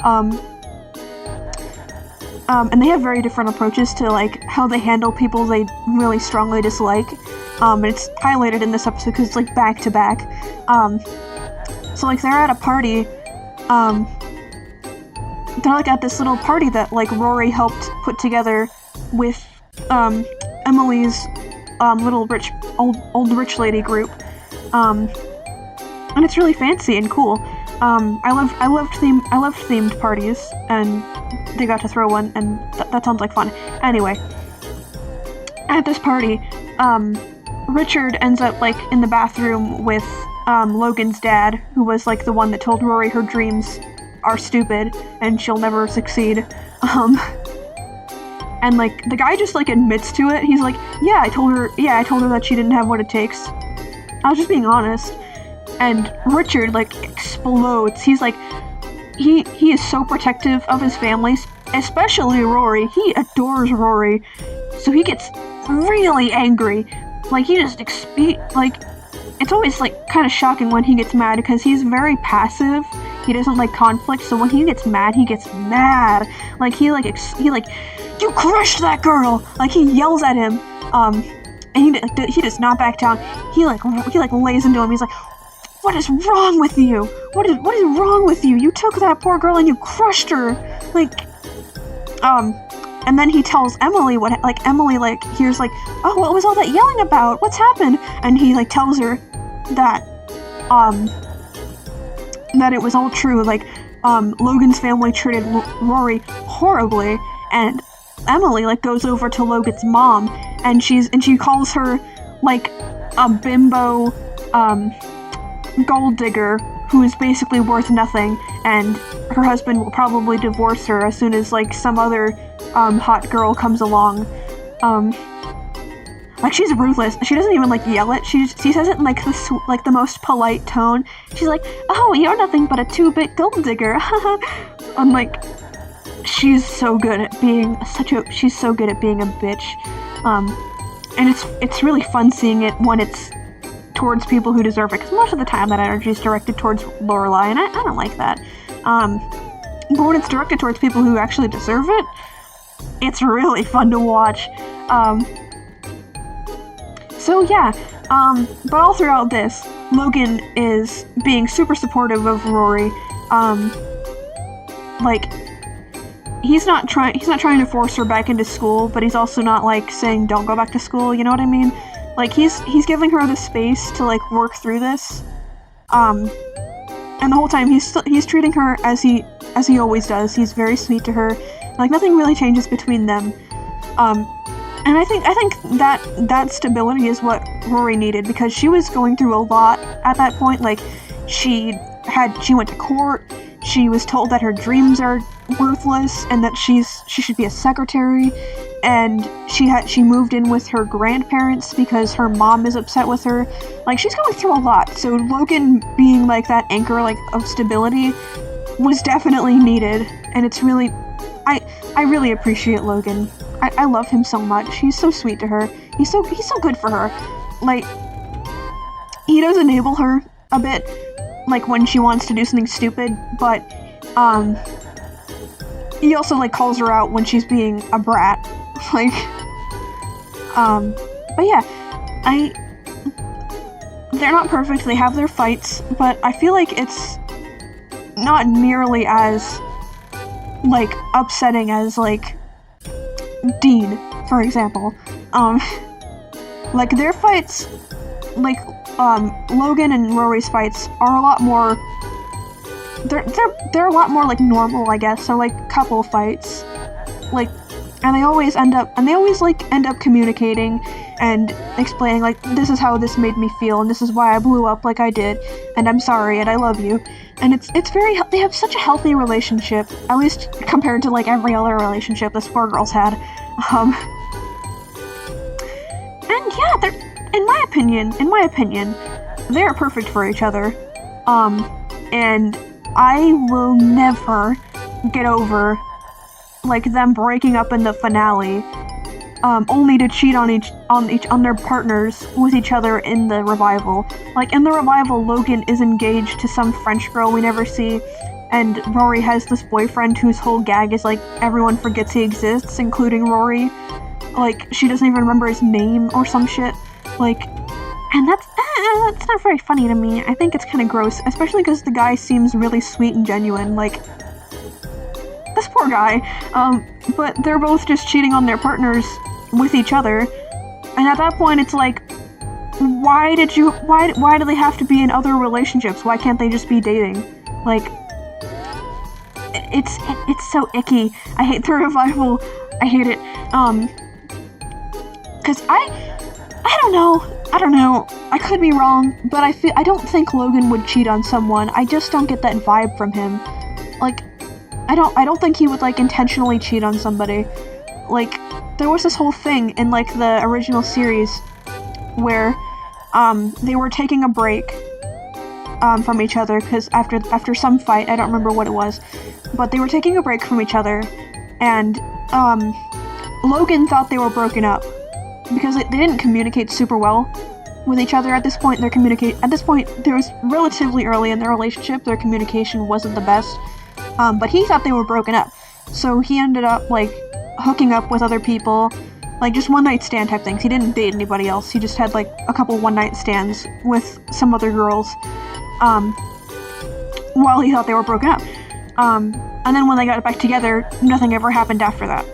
And they have very different approaches to, like, how they handle people they really strongly dislike. And it's highlighted in this episode because it's, like, back to back. So, like, they're at a party, they're, like, at this little party that, like, Rory helped put together with, Emily's, little old rich lady group. And it's really fancy and cool. I love themed parties, and they got to throw one, and that sounds like fun. Anyway, at this party, Richard ends up, like, in the bathroom with, Logan's dad, who was, like, the one that told Rory her dreams are stupid and she'll never succeed. And, like, the guy just, like, admits to it. He's like, yeah, I told her that she didn't have what it takes. I was just being honest. And Richard, like, explodes. He's like, he is so protective of his family, especially Rory. He adores Rory. So he gets really angry. Like, he just, like, it's always, like, kind of shocking when he gets mad because he's very passive. He doesn't like conflict, so when he gets mad, he gets mad. Like, he you crushed that girl! Like, he yells at him, and he does not back down. He lays into him. He's like, what is wrong with you? What is wrong with you? You took that poor girl and you crushed her! Like, and then he tells Emily Emily, like, hears, like, oh, what was all that yelling about? What's happened? And he, like, tells her that it was all true. Like, Logan's family treated Rory horribly, and Emily, like, goes over to Logan's mom, and she calls her, like, a bimbo, gold digger who is basically worth nothing, and her husband will probably divorce her as soon as, like, some other, hot girl comes along. Like, she's ruthless. She doesn't even, like, yell it. She says it in, like, the most polite tone. She's like, oh, you're nothing but a 2-bit gold digger. I'm like, she's so good at being a bitch. And it's really fun seeing it when it's towards people who deserve it, because most of the time that energy is directed towards Lorelai, and I don't like that. But when it's directed towards people who actually deserve it, it's really fun to watch. So yeah, but all throughout this, Logan is being super supportive of Rory. Like, he's not trying to force her back into school, but he's also not, like, saying don't go back to school, you know what I mean? Like, he's giving her the space to, like, work through this. And the whole time he's treating her as he always does. He's very sweet to her. Like, nothing really changes between them. And I think that stability is what Rory needed, because she was going through a lot at that point. Like, she went to court, she was told that her dreams are worthless and that she should be a secretary, and she moved in with her grandparents because her mom is upset with her. Like, she's going through a lot, so Logan being, like, that anchor, like, of stability was definitely needed, and it's really, I really appreciate Logan. I love him so much. He's so sweet to her. He's so good for her. Like, he does enable her a bit, like, when she wants to do something stupid, but, he also, like, calls her out when she's being a brat. Like, but yeah, they're not perfect, they have their fights, but I feel like it's not nearly as, like, upsetting as, like, Dean, for example. Like, their fights, like, Logan and Rory's fights are a lot more, they're a lot more, like, normal, I guess, so, like, couple fights, like, and they always end up communicating and explaining, like, this is how this made me feel, and this is why I blew up like I did, and I'm sorry, and I love you. And it's very, they have such a healthy relationship, at least compared to, like, every other relationship this poor girl's had. And yeah, they're, in my opinion, they're perfect for each other. And I will never get over, like, them breaking up in the finale, only to cheat on their partners with each other in the revival. Like, in the revival, Logan is engaged to some French girl we never see, and Rory has this boyfriend whose whole gag is, like, everyone forgets he exists, including Rory. Like, she doesn't even remember his name or some shit. Like, and that's not very funny to me. I think it's kind of gross, especially because the guy seems really sweet and genuine. Like, this poor guy. But they're both just cheating on their partners with each other, and at that point it's like, why do they have to be in other relationships? Why can't they just be dating? Like, it's so icky. I hate the revival. I hate it. Cause I I don't know. I could be wrong, but I don't think Logan would cheat on someone. I just don't get that vibe from him. Like, I don't think he would, like, intentionally cheat on somebody. Like, there was this whole thing in, like, the original series where, they were taking a break, from each other, because after some fight, I don't remember what it was, but they were taking a break from each other, and, Logan thought they were broken up, because they didn't communicate super well with each other at this point. There was relatively early in their relationship, their communication wasn't the best, but he thought they were broken up, so he ended up, like, hooking up with other people, like, just one-night stand type things. He didn't date anybody else, he just had, like, a couple one-night stands with some other girls, while he thought they were broken up. And then when they got back together, nothing ever happened after that.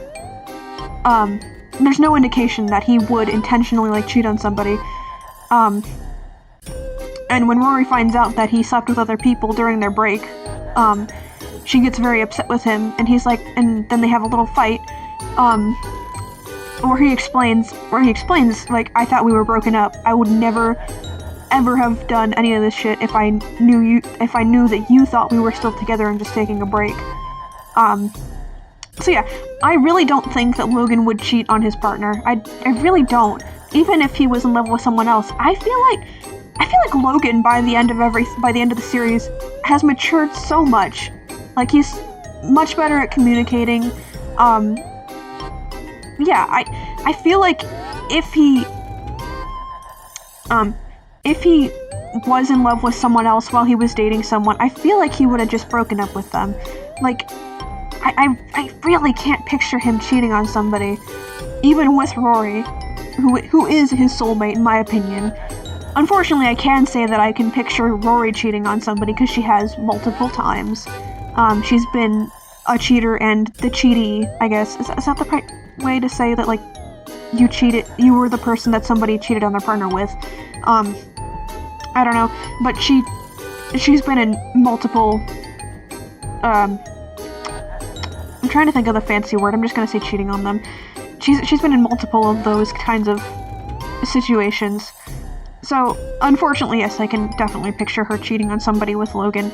There's no indication that he would intentionally, like, cheat on somebody. And when Rory finds out that he slept with other people during their break, she gets very upset with him, and he's like, and then they have a little fight, where he explains, like, I thought we were broken up. I would never ever have done any of this shit if I knew that you thought we were still together and just taking a break. So yeah, I really don't think that Logan would cheat on his partner. I really don't. Even if he was in love with someone else, I feel like Logan by the end of the series has matured so much. Like, he's much better at communicating. Yeah, I feel like if he was in love with someone else while he was dating someone, I feel like he would have just broken up with them. Like, I really can't picture him cheating on somebody, even with Rory, who is his soulmate in my opinion. Unfortunately, I can say that I can picture Rory cheating on somebody because she has multiple times. She's been a cheater and the cheatee, I guess. Is that the right way to say that, like, you were the person that somebody cheated on their partner with? I don't know, but she's been in multiple, I'm trying to think of the fancy word, I'm just gonna say cheating on them. She's been in multiple of those kinds of situations. So, unfortunately, yes, I can definitely picture her cheating on somebody with Logan.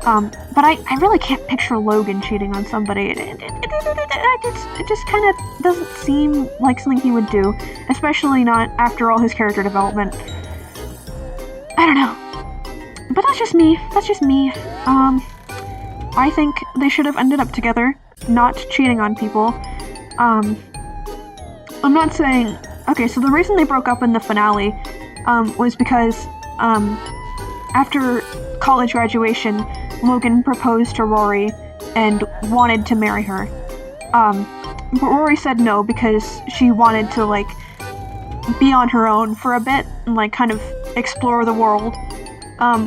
But I really can't picture Logan cheating on somebody. It just kind of doesn't seem like something he would do, especially not after all his character development. I don't know. But that's just me. I think they should have ended up together, not cheating on people. I'm not saying... Okay, so the reason they broke up in the finale, was because, after college graduation, Logan proposed to Rory and wanted to marry her. But Rory said no because she wanted to, like, be on her own for a bit and, like, kind of explore the world,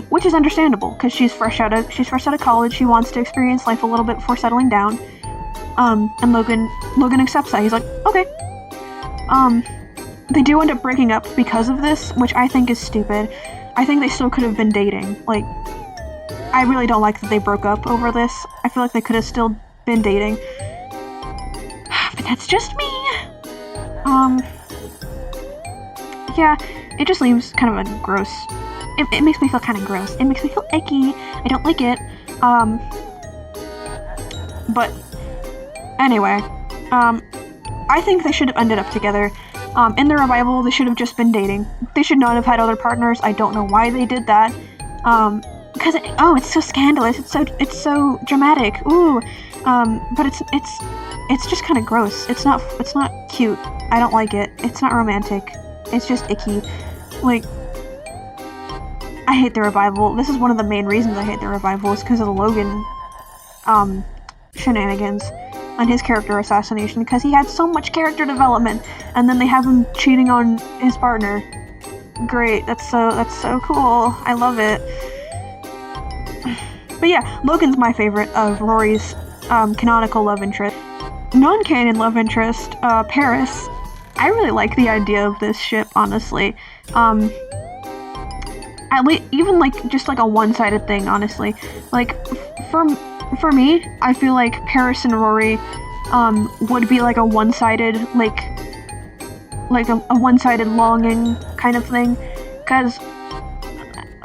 which is understandable because she's fresh out of college. She wants to experience life a little bit before settling down. And Logan accepts that. He's like, okay. They do end up breaking up because of this, which I think is stupid. I think they still could have been dating. Like, I really don't like that they broke up over this. I feel like they could have still been dating. But that's just me. Yeah, it just leaves kind of a gross... It makes me feel kind of gross. It makes me feel icky. I don't like it. But, anyway. I think they should have ended up together. In the revival, they should have just been dating. They should not have had other partners. I don't know why they did that. Because it's so scandalous. It's so dramatic. Ooh. But it's just kind of gross. It's not cute. I don't like it. It's not romantic. It's just icky. Like, I hate the revival. This is one of the main reasons I hate the revival, is because of the Logan, shenanigans on his character assassination, because he had so much character development, and then they have him cheating on his partner. Great, that's so cool. I love it. But yeah, Logan's my favorite of Rory's canonical love interest. Non-canon love interest, Paris. I really like the idea of this ship, honestly. At least, even like just like a one-sided thing, honestly. Like, for me, I feel like Paris and Rory would be like a one-sided, like, like a one-sided longing kind of thing, because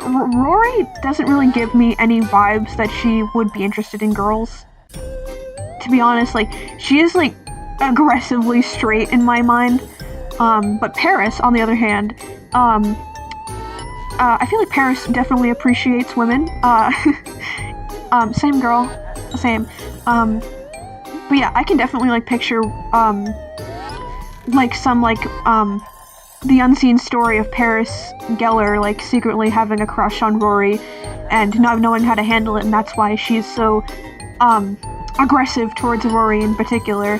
Rory doesn't really give me any vibes that she would be interested in girls. To be honest, like, she is, like, aggressively straight in my mind. But Paris, on the other hand, I feel like Paris definitely appreciates women. Same girl, same. But yeah, I can definitely, like, picture, like, some, like, the unseen story of Paris Geller, like, secretly having a crush on Rory and not knowing how to handle it, and that's why she's so, aggressive towards Rory in particular.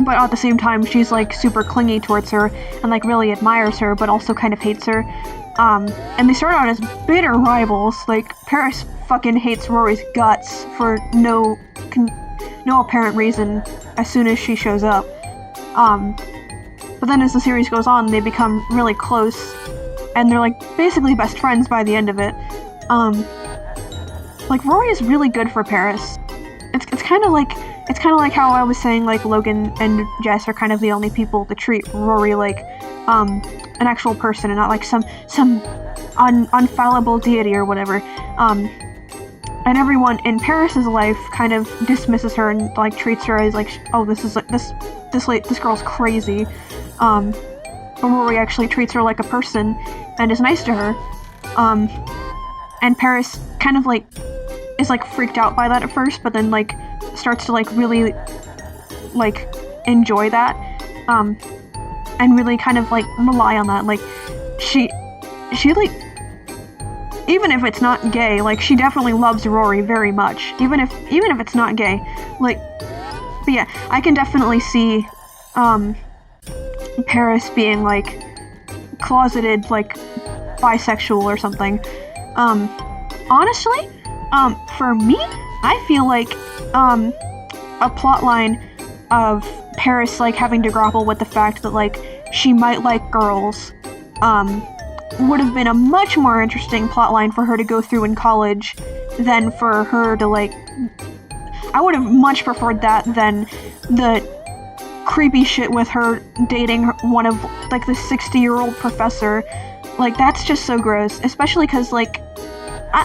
But at the same time, she's, like, super clingy towards her and, like, really admires her, but also kind of hates her. And they start out as bitter rivals. Like, Paris fucking hates Rory's guts for no apparent reason as soon as she shows up. But then as the series goes on, they become really close, and they're, like, basically best friends by the end of it. Like, Rory is really good for Paris. It's kind of like how I was saying, like, Logan and Jess are kind of the only people to treat Rory like, an actual person and not like some unfallible deity or whatever. And everyone in Paris's life kind of dismisses her and, like, treats her as, like, oh, this girl's crazy. But Rory actually treats her like a person and is nice to her. And Paris kind of, like, is, like, freaked out by that at first, but then, like, starts to, like, really, like, enjoy that, and really kind of, like, rely on that. Like, she, like, even if it's not gay, like, she definitely loves Rory very much, even if it's not gay, like, but yeah, I can definitely see, Paris being, like, closeted, like, bisexual or something. Honestly, for me, I feel like, a plotline of Paris, like, having to grapple with the fact that, like, she might like girls, would have been a much more interesting plotline for her to go through in college than for her to, like, I would have much preferred that than the creepy shit with her dating one of, like, the 60-year-old professor. Like, that's just so gross, especially because, like, I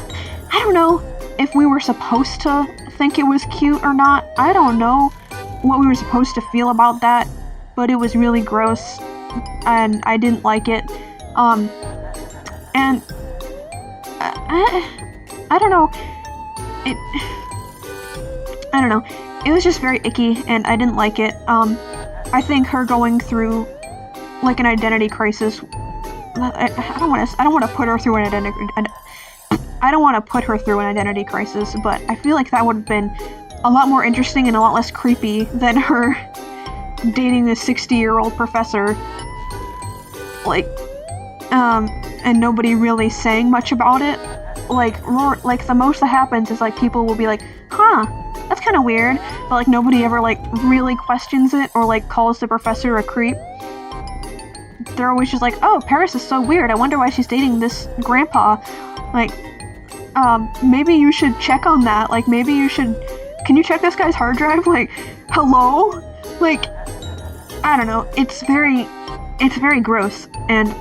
don't know if we were supposed to think it was cute or not. I don't know what we were supposed to feel about that, but it was really gross, and I didn't like it. And I don't know. I don't know. It was just very icky, and I didn't like it. I think her going through, like, an identity crisis. I don't want to put her through I don't want to put her through an identity crisis, but I feel like that would have been a lot more interesting and a lot less creepy than her dating a 60-year-old professor, like, and nobody really saying much about it. Like, the most that happens is, like, people will be like, huh, that's kind of weird, but, like, nobody ever, like, really questions it or, like, calls the professor a creep. They're always just like, oh, Paris is so weird, I wonder why she's dating this grandpa. Like, maybe you should check on that. Like, maybe you should, can you check this guy's hard drive? Like, hello? Like, I don't know, it's very gross, and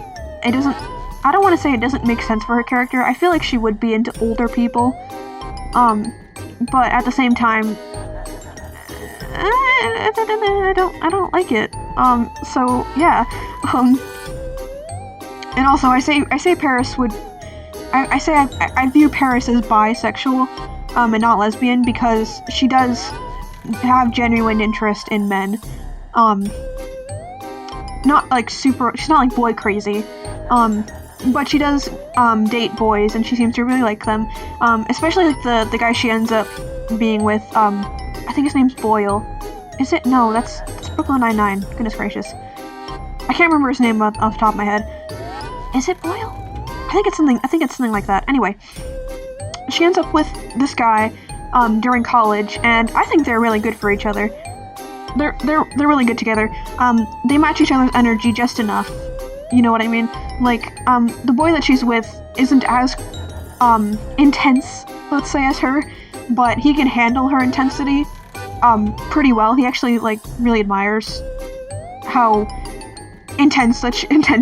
it doesn't, I don't want to say it doesn't make sense for her character. I feel like she would be into older people, but at the same time, I don't like it. So yeah, and also I say Paris would, I view Paris as bisexual, and not lesbian, because she does have genuine interest in men. Not like she's not like boy crazy, but she does, date boys, and she seems to really like them, especially like the guy she ends up being with, I think his name's Boyle. Is it? No, that's Brooklyn Nine-Nine. Goodness gracious. I can't remember his name off the top of my head. Is it Boyle? I think it's something like that. Anyway, she ends up with this guy, during college, and I think they're really good for each other. They're really good together. They match each other's energy just enough. You know what I mean? Like, the boy that she's with isn't as, intense, let's say, as her, but he can handle her intensity, pretty well. He actually, like, really admires how intense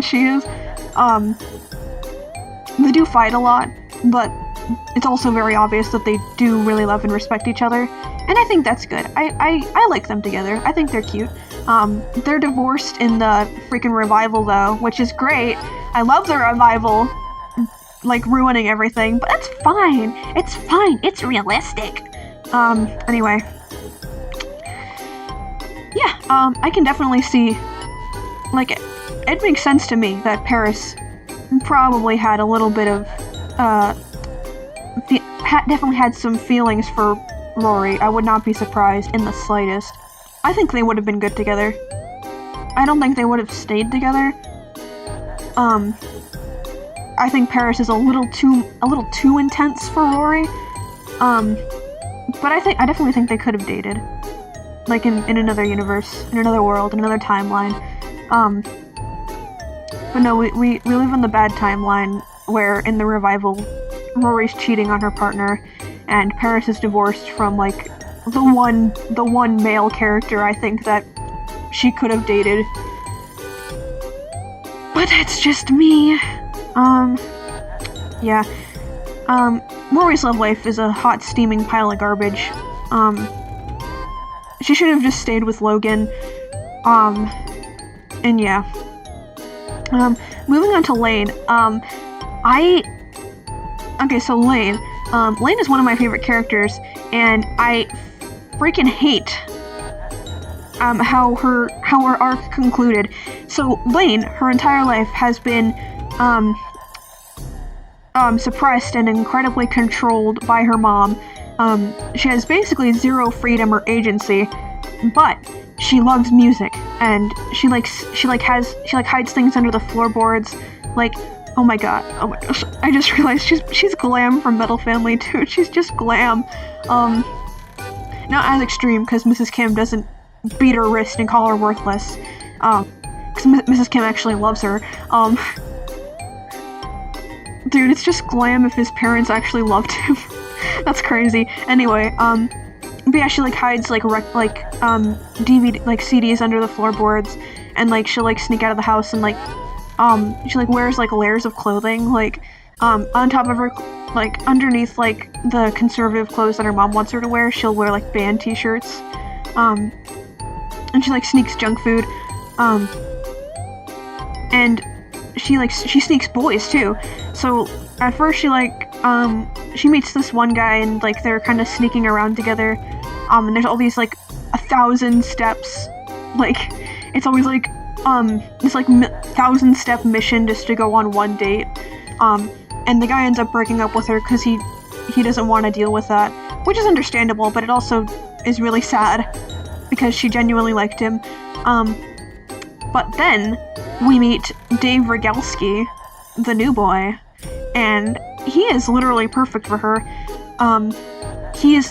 she is. They do fight a lot, but it's also very obvious that they do really love and respect each other, and I think that's good. I like them together. I think they're cute. They're divorced in the freaking revival though, which is great. I love the revival, like, ruining everything, but that's fine. It's fine. It's realistic. Anyway. Yeah, I can definitely see, like, it makes sense to me that Paris probably had a little bit of, definitely had some feelings for Rory. I would not be surprised in the slightest. I think they would have been good together. I don't think they would have stayed together. I think Paris is a little too intense for Rory. But I definitely think they could have dated. Like in another universe, in another world, in another timeline. But no, we live in the bad timeline where in the revival, Rory's cheating on her partner, and Paris is divorced from, like, the one male character I think that she could have dated. But that's just me. Yeah. Rory's love life is a hot, steaming pile of garbage. She should have just stayed with Logan. And yeah. Moving on to Lane. Okay, so Lane. Lane is one of my favorite characters, and I freaking hate how her arc concluded. So Lane, her entire life has been suppressed and incredibly controlled by her mom. She has basically zero freedom or agency, but she loves music, and she hides things under the floorboards. Like, oh my gosh, I just realized she's Glam from Metal Family too. She's just Glam. Not as extreme, because Mrs. Kim doesn't beat her wrist and call her worthless. Because Mrs. Kim actually loves her. Dude, it's just Glam if his parents actually loved him. That's crazy. Anyway, but yeah, she, like, hides, like, DVD, like, CDs under the floorboards, and, like, she'll, like, sneak out of the house and, like, she, like, wears, like, layers of clothing, like, on top of her, like, underneath, like, the conservative clothes that her mom wants her to wear, she'll wear, like, band t-shirts, and she, like, sneaks junk food, and she sneaks boys, too. So, at first she meets this one guy, and, like, they're kind of sneaking around together, and there's all these, like, 1,000 steps, like, it's always, like, this, like, 1,000-step mission just to go on one date, and the guy ends up breaking up with her because he doesn't want to deal with that, which is understandable, but it also is really sad, because she genuinely liked him. But then we meet Dave Rogalski, the new boy, and he is literally perfect for her. He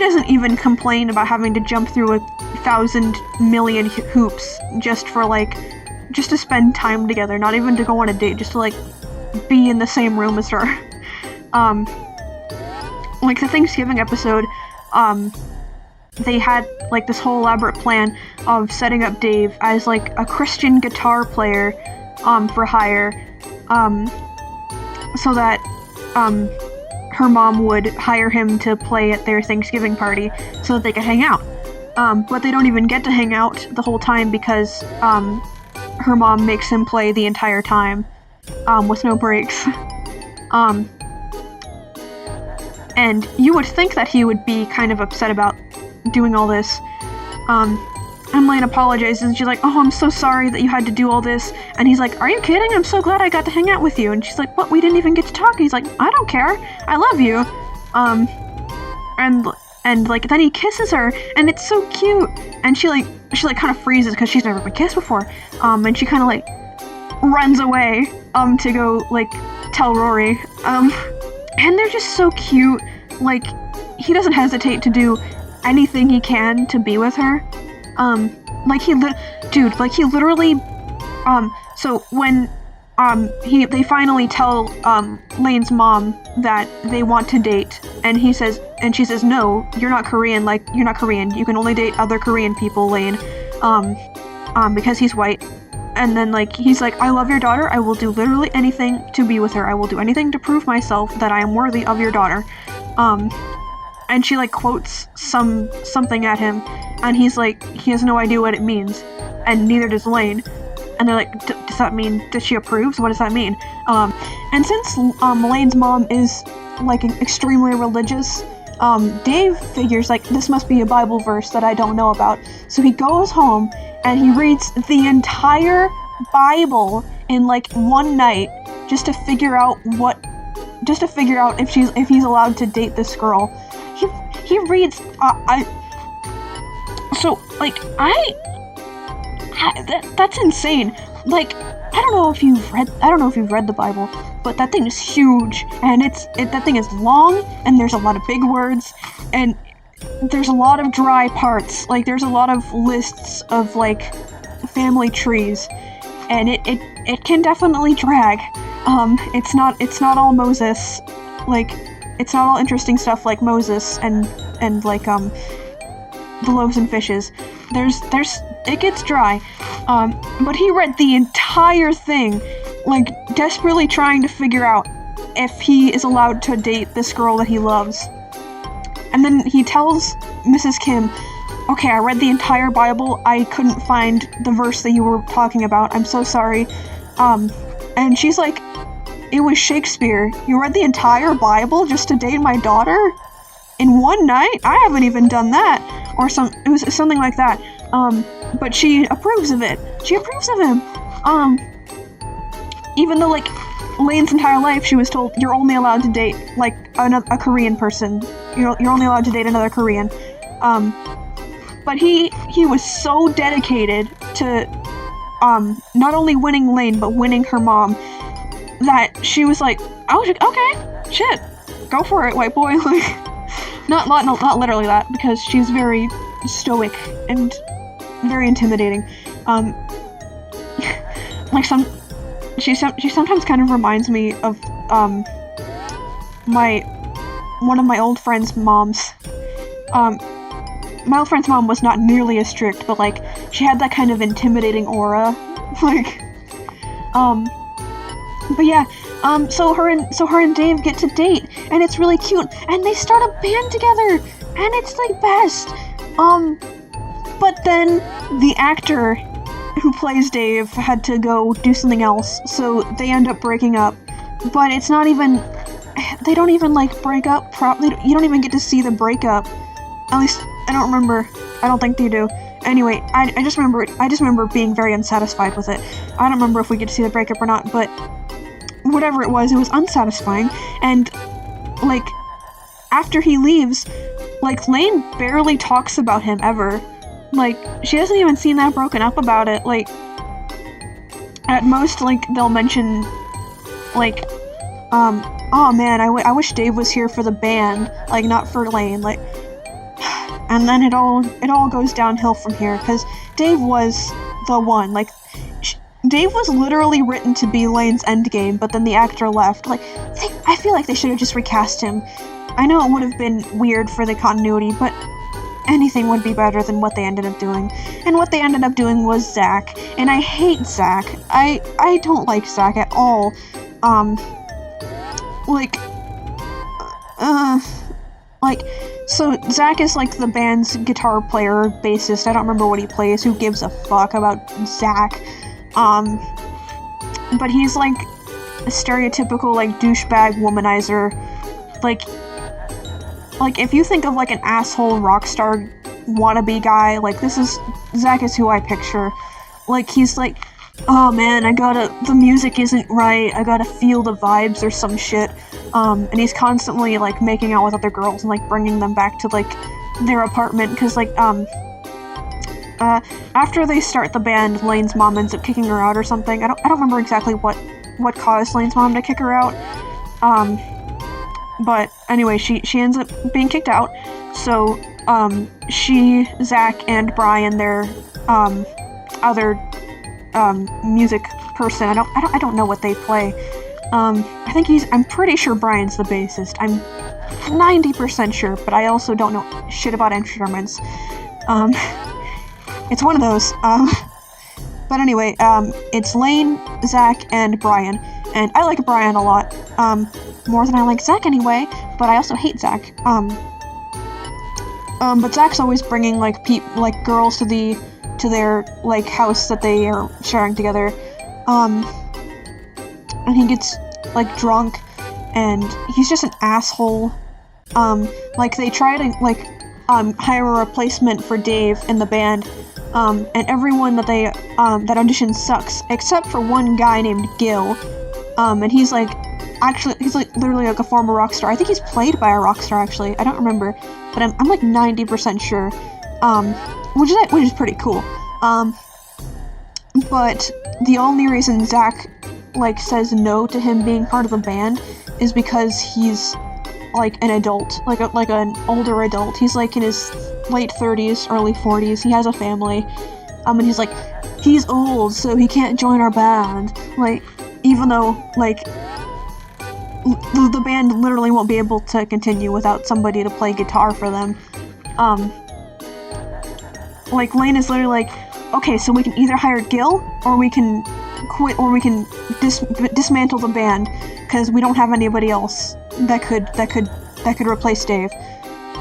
doesn't even complain about having to jump through 1,000 million hoops just to spend time together, not even to go on a date, just to, like, be in the same room as her. Like, the Thanksgiving episode, they had, like, this whole elaborate plan of setting up Dave as, like, a Christian guitar player, for hire, so that, her mom would hire him to play at their Thanksgiving party so that they could hang out. But they don't even get to hang out the whole time because, her mom makes him play the entire time, with no breaks. And you would think that he would be kind of upset about doing all this. And Lane apologizes, and she's like, oh, I'm so sorry that you had to do all this. And he's like, are you kidding? I'm so glad I got to hang out with you. And she's like, what? We didn't even get to talk. And he's like, I don't care. I love you. And like, then he kisses her, and it's so cute. And she kind of freezes because she's never been kissed before. And she kind of, like, runs away, to go, like, tell Rory. And they're just so cute. Like, he doesn't hesitate to do anything he can to be with her. He literally, so when, they finally tell, Lane's mom that they want to date, and she says, no, you're not Korean, like, you're not Korean, you can only date other Korean people, Lane. because he's white. And then, like, he's like, I love your daughter, I will do literally anything to be with her, I will do anything to prove myself that I am worthy of your daughter. And she, like, quotes something at him, and he's like, he has no idea what it means, and neither does Lane. And they're like, does that mean that she approves? What does that mean? And since Lane's mom is, like, extremely religious, Dave figures, like, this must be a Bible verse that I don't know about. So he goes home, and he reads the entire Bible in, like, one night, just to figure out if he's allowed to date this girl. He reads, that's insane. Like, I don't know if you've read the Bible, but that thing is huge, and that thing is long, and there's a lot of big words, and there's a lot of dry parts. Like, there's a lot of lists of, like, family trees, and it can definitely drag. It's not all Moses, like, it's not all interesting stuff like Moses and like, the loaves and fishes. It gets dry. But he read the entire thing, like, desperately trying to figure out if he is allowed to date this girl that he loves. And then he tells Mrs. Kim, okay, I read the entire Bible, I couldn't find the verse that you were talking about, I'm so sorry. And she's like, it was Shakespeare. You read the entire Bible just to date my daughter? In one night? I haven't even done that. It was something like that. But she approves of it. She approves of him. Even though, like, Lane's entire life she was told, you're only allowed to date, like, a Korean person. You're only allowed to date another Korean. But he was so dedicated to, not only winning Lane, but winning her mom, that she was like, oh, okay, shit, go for it, white boy. Like, not literally that, because she's very stoic and very intimidating. Like, she sometimes kind of reminds me of one of my old friend's moms. My old friend's mom was not nearly as strict, but, like, she had that kind of intimidating aura. Like, but yeah, so her and Dave get to date, and it's really cute, and they start a band together, and it's, like, best. But then the actor who plays Dave had to go do something else, so they end up breaking up. But it's not even, they don't even, like, break up properly. You don't even get to see the breakup. At least, I don't think they do. Anyway, I just remember being very unsatisfied with it. I don't remember if we get to see the breakup or not, but whatever it was unsatisfying. And, like, after he leaves, like, Lane barely talks about him ever. Like, she hasn't even seen that broken up about it. Like, at most, like, they'll mention, like, oh man, I wish Dave was here for the band, like, not for Lane, like, and then it all goes downhill from here, because Dave was the one. Like, Dave was literally written to be Lane's endgame, but then the actor left. Like, I feel like they should have just recast him. I know it would have been weird for the continuity, but anything would be better than what they ended up doing. And what they ended up doing was Zach, and I hate Zach. I don't like Zach at all. So Zach is, like, the band's guitar player, bassist. I don't remember what he plays. Who gives a fuck about Zach? But he's, like, a stereotypical, like, douchebag womanizer. Like, if you think of, like, an asshole rock star wannabe guy, like, Zach is who I picture. Like, he's like, oh man, the music isn't right, I gotta feel the vibes or some shit. And he's constantly, like, making out with other girls and, like, bringing them back to, like, their apartment, because, like, after they start the band, Lane's mom ends up kicking her out or something. I don't remember exactly what caused Lane's mom to kick her out. But anyway, she ends up being kicked out. So, Zach, and Brian, their, other, music person, I don't know what they play. I'm pretty sure Brian's the bassist. I'm 90% sure, but I also don't know shit about instruments. It's one of those. But anyway, it's Lane, Zach, and Brian. And I like Brian a lot. More than I like Zach anyway, but I also hate Zach. But Zach's always bringing, like, girls to their, like, house that they are sharing together. And he gets, like, drunk, and he's just an asshole. Like, they try to, like, hire a replacement for Dave in the band, and everyone that that audition sucks, except for one guy named Gil, and he's like literally like a former rock star. I think he's played by a rock star, actually. I don't remember, but I'm like 90% sure, which is pretty cool. But the only reason Zach, like, says no to him being part of the band is because he's like an adult, like an older adult. He's like in his late 30s, early 40s. He has a family, and he's like, he's old, so he can't join our band. Like, even though, like, the band literally won't be able to continue without somebody to play guitar for them. Like, Lane is literally like, okay, so we can either hire Gil, or we can quit, or we can dismantle the band, because we don't have anybody else that could replace Dave.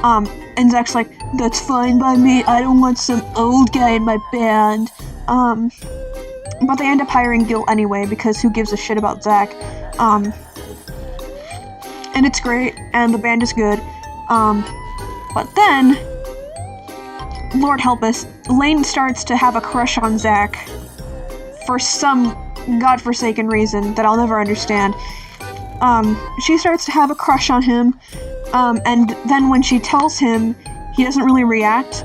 And Zach's like, that's fine by me, I don't want some old guy in my band. But they end up hiring Gil anyway, because who gives a shit about Zach? And it's great, and the band is good. But then, Lord help us, Lane starts to have a crush on Zach for some godforsaken reason that I'll never understand. She starts to have a crush on him, and then when she tells him, he doesn't really react.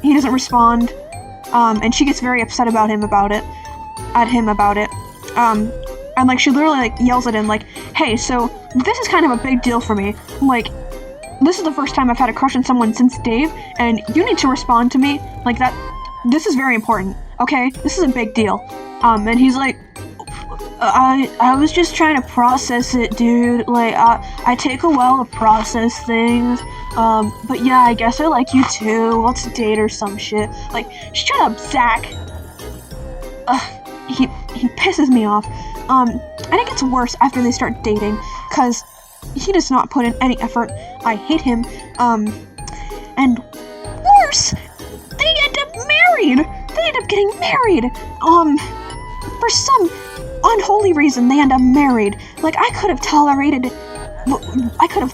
He doesn't respond, and she gets very upset at him about it. And, like, she literally, like, yells at him, like, hey, so, this is kind of a big deal for me. Like, this is the first time I've had a crush on someone since Dave, and you need to respond to me like that. This is very important, okay? This is a big deal. And he's like, I was just trying to process it, dude. Like, I take a while to process things. But yeah, I guess I like you too. Let's date or some shit. Like, shut up, Zach. He pisses me off. And it gets worse after they start dating, cause he does not put in any effort. I hate him. And worse, they end up married. They end up getting married. For some unholy reason, they end up married. Like, I could have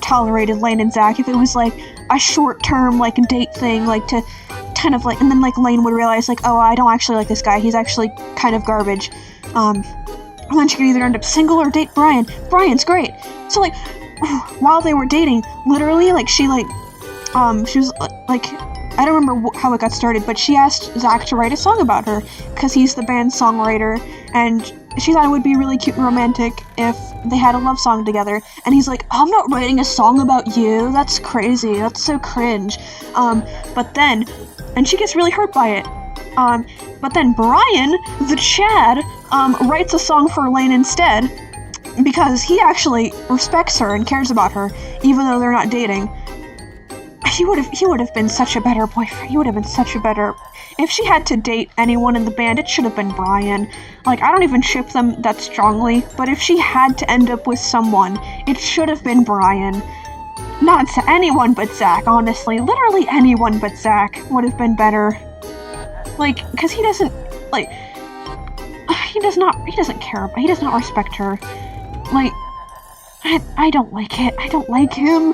tolerated Lane and Zach if it was, like, a short-term, like, date thing, like, to kind of, like, and then, like, Lane would realize, like, oh, I don't actually like this guy, he's actually kind of garbage. And then she could either end up single or date Brian. Brian's great. So, like, while they were dating, literally, like, she was, like, I don't remember how it got started, but she asked Zach to write a song about her, because he's the band's songwriter, and she thought it would be really cute and romantic if they had a love song together. And he's like, I'm not writing a song about you, that's crazy, that's so cringe. But then, and she gets really hurt by it. But then Brian, the Chad, writes a song for Lane instead, because he actually respects her and cares about her, even though they're not dating. He would have been such a better boyfriend. He would have been such a better... If she had to date anyone in the band, it should have been Brian. Like, I don't even ship them that strongly, but if she had to end up with someone, it should have been Brian. Not anyone but Zach, honestly. Literally anyone but Zach would have been better. Like, because he doesn't, like, he doesn't care about, he does not respect her. Like, I don't like it. I don't like him.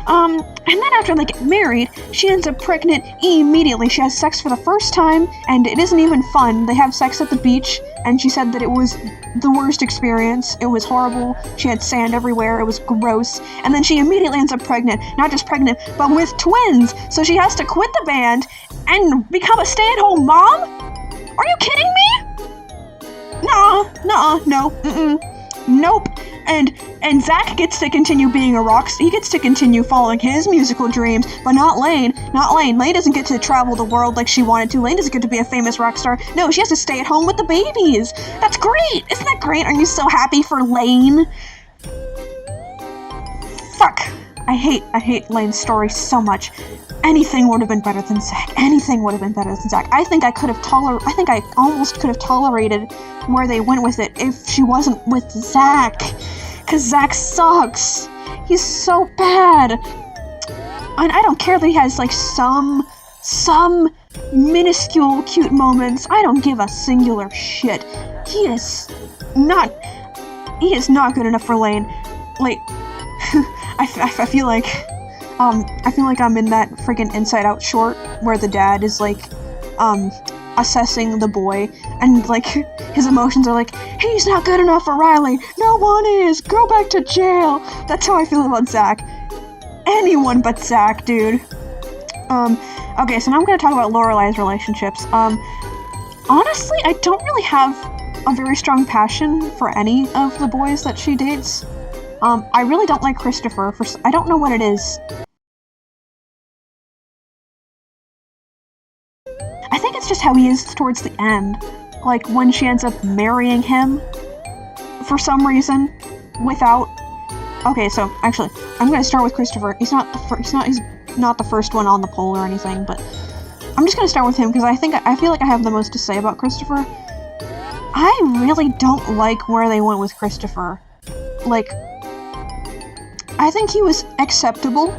And then after they get married, she ends up pregnant immediately. She has sex for the first time, and it isn't even fun. They have sex at the beach, and she said that it was the worst experience. It was horrible. She had sand everywhere. It was gross. And then she immediately ends up pregnant. Not just pregnant, but with twins. So she has to quit the band and become a stay-at-home mom? Are you kidding me? No. Nope. And Zach gets to continue being a rock star. He gets to continue following his musical dreams, but not Lane. Lane doesn't get to travel the world like she wanted to. Lane doesn't get to be a famous rock star. No, she has to stay at home with the babies. That's great. Isn't that great? Are you so happy for Lane? Fuck. I hate Lane's story so much. anything would have been better than Zach. Anything would have been better than Zach. I think I almost could have tolerated where they went with it if she wasn't with Zach. Cause Zach sucks. He's so bad. And I don't care that he has, like, some minuscule cute moments. I don't give a singular shit. He is not good enough for Lane. Like, I feel like I'm in that friggin' Inside Out short where the dad is, like, assessing the boy, and, like, his emotions are like, he's not good enough for Riley, no one is, go back to jail. That's how I feel about Zach. Anyone but Zach, dude. Okay, so now I'm gonna talk about Lorelai's relationships. Honestly, I don't really have a very strong passion for any of the boys that she dates. I really don't like Christopher, I don't know what it is. I think it's just how he is towards the end. Like, when she ends up marrying him, for some reason, without... Okay, so, actually, I'm gonna start with Christopher. He's not the first one on the poll or anything, but I'm just gonna start with him, because I feel like I have the most to say about Christopher. I really don't like where they went with Christopher. Like, I think he was acceptable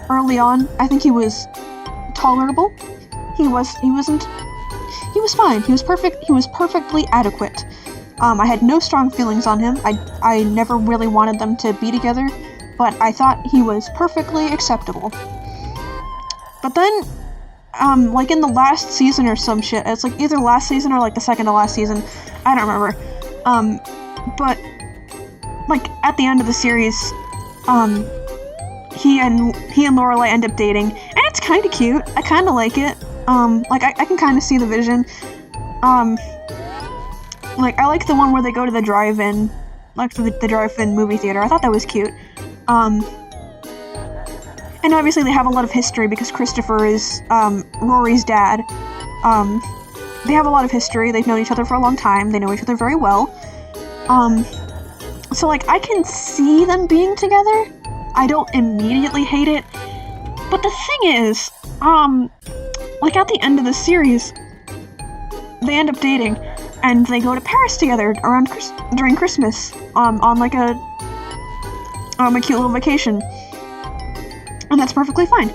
early on. I think he was tolerable. He was fine. He was perfect. He was perfectly adequate. I had no strong feelings on him. I never really wanted them to be together, but I thought he was perfectly acceptable. But then, like in the last season or some shit, it's like either last season or like the second to last season, I don't remember. But like at the end of the series, he and Lorelai end up dating, and it's kind of cute. I kind of like it. Like I can kind of see the vision. Like I like the one where they go to the drive-in, like the drive-in movie theater. I thought that was cute. And obviously they have a lot of history because Christopher is Rory's dad. They have a lot of history. They've known each other for a long time. They know each other very well. So like I can see them being together. I don't immediately hate it. But the thing is, like at the end of the series, they end up dating, and they go to Paris together during Christmas, on like a cute little vacation, and that's perfectly fine.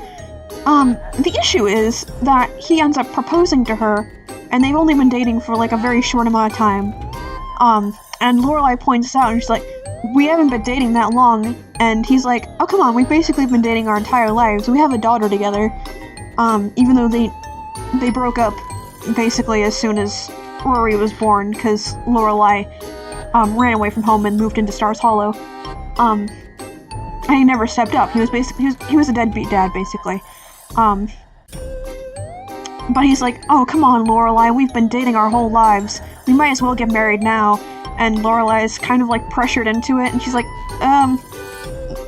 The issue is that he ends up proposing to her, and they've only been dating for like a very short amount of time. And Lorelai points out, and she's like, "We haven't been dating that long," and he's like, "Oh come on, we've basically been dating our entire lives. We have a daughter together." Even though they broke up basically as soon as Rory was born, because Lorelai ran away from home and moved into Stars Hollow. And he never stepped up. He was a deadbeat dad, basically. But he's like, "Oh, come on, Lorelai, we've been dating our whole lives. We might as well get married now." And Lorelai is kind of like pressured into it, and she's like,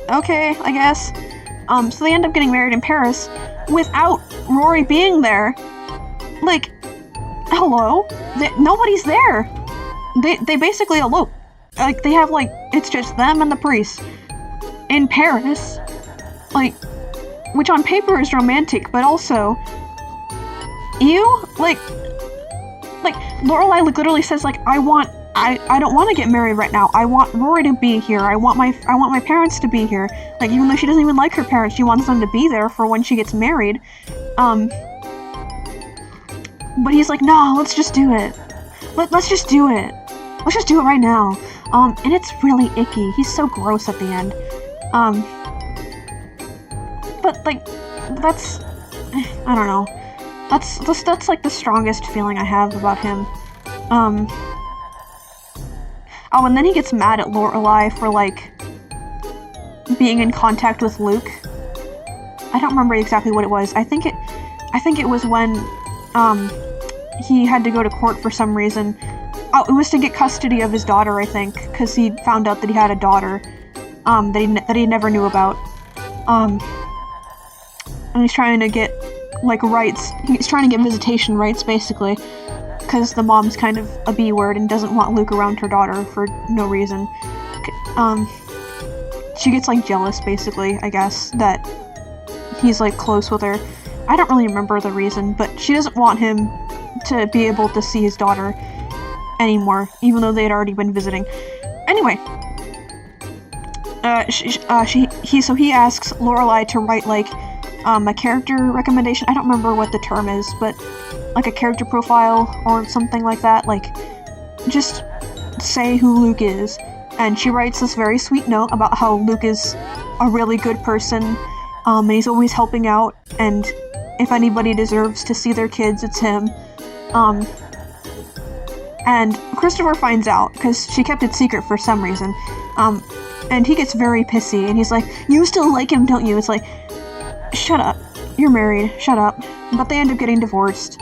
okay, I guess. So they end up getting married in Paris without Rory being there. Like, hello? Nobody's there. They basically elope. Like, they have, like, it's just them and the priest in Paris. Like, which on paper is romantic, but also, like, Lorelai literally says, like, I don't want to get married right now. I want Rory to be here. I want my parents to be here. Like, even though she doesn't even like her parents, she wants them to be there for when she gets married. But he's like, "No, let's just do it. Let's just do it. Let's just do it right now." And it's really icky. He's so gross at the end. But like, that's, I don't know. That's like the strongest feeling I have about him. Oh, and then he gets mad at Lorelai for, like, being in contact with Luke. I don't remember exactly what it was. I think it was when, he had to go to court for some reason. Oh, it was to get custody of his daughter, I think, because he found out that he had a daughter, that he never knew about. And he's trying to get, like, rights. He's trying to get visitation rights, basically. Because the mom's kind of a B-word and doesn't want Luke around her daughter for no reason. She gets, like, jealous, basically, I guess, that he's, like, close with her. I don't really remember the reason, but she doesn't want him to be able to see his daughter anymore, even though they had already been visiting. Anyway, so he asks Lorelai to write, like, a character recommendation. I don't remember what the term is, but, like, a character profile or something like that. Like, just say who Luke is. And she writes this very sweet note about how Luke is a really good person, and he's always helping out, and if anybody deserves to see their kids, it's him. And Christopher finds out, because she kept it secret for some reason, and he gets very pissy, and he's like, "You still like him, don't you?" It's like, shut up. You're married. Shut up. But they end up getting divorced,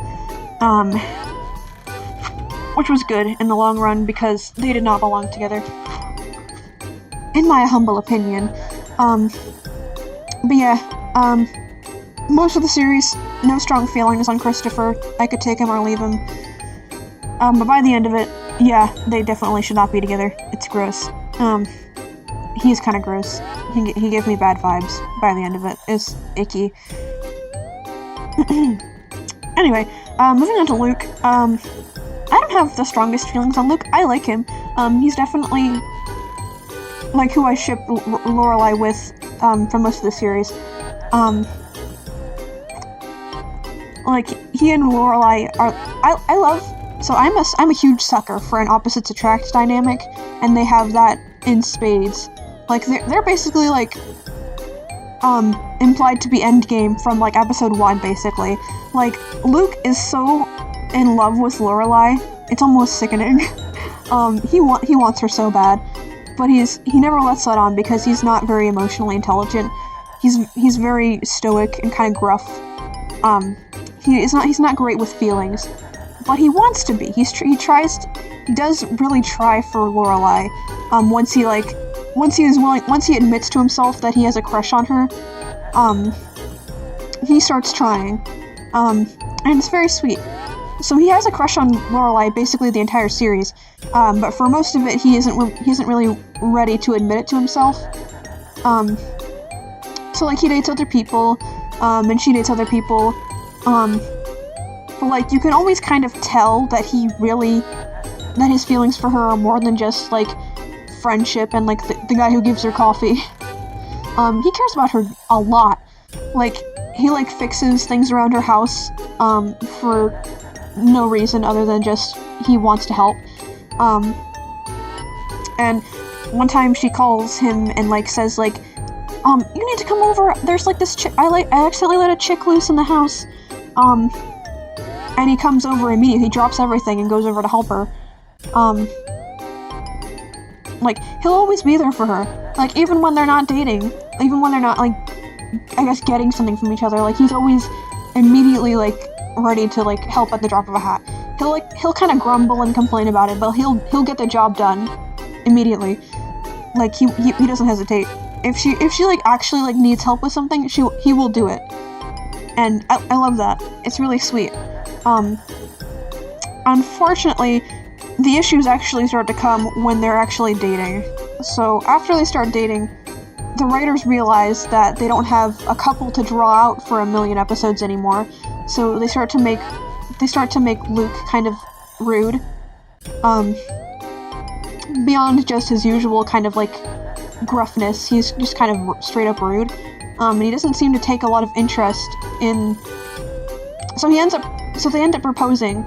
which was good in the long run, because they did not belong together, in my humble opinion. But yeah, most of the series, no strong feelings on Christopher. I could take him or leave him. But by the end of it, yeah, they definitely should not be together. It's gross. He's kind of gross. He gave me bad vibes by the end of it. It's icky. Anyway, moving on to Luke. I don't have the strongest feelings on Luke. I like him. He's definitely, like, who I ship Lorelai with, for most of the series. Like, he and Lorelai are, I love, so I'm a huge sucker for an opposites attract dynamic, and they have that in spades. Like, they're basically, like, implied to be endgame from, like, episode 1, basically. Like, Luke is so in love with Lorelai, it's almost sickening. He wants her so bad, but he never lets that on because he's not very emotionally intelligent. He's very stoic and kind of gruff. He's not great with feelings, but he wants to be. He does really try for Lorelai. Once he admits to himself that he has a crush on her, he starts trying. And it's very sweet. So he has a crush on Lorelai basically the entire series, but for most of it he isn't really ready to admit it to himself. So, like, he dates other people, and she dates other people, but, like, you can always kind of tell that that his feelings for her are more than just, like, friendship and, like, the guy who gives her coffee. He cares about her a lot. Like, he, like, fixes things around her house, for no reason other than just he wants to help. And one time she calls him and, like, says, like, you need to come over, there's, like, this chick, I accidentally let a chick loose in the house. And he comes over immediately, he drops everything and goes over to help her. Like, he'll always be there for her. Like, even when they're not dating, even when they're not, like, I guess getting something from each other, like, he's always immediately, like, ready to, like, help at the drop of a hat. He'll kind of grumble and complain about it, but he'll get the job done immediately. Like, he doesn't hesitate. If she like actually like needs help with something, he will do it. And I love that. It's really sweet. Unfortunately, the issues actually start to come when they're actually dating. So after they start dating, the writers realize that they don't have a couple to draw out for 1 million episodes anymore. So they start to make Luke kind of rude. Beyond just his usual kind of like gruffness, he's just kind of straight up rude. And he doesn't seem to take a lot of interest in. So they end up proposing.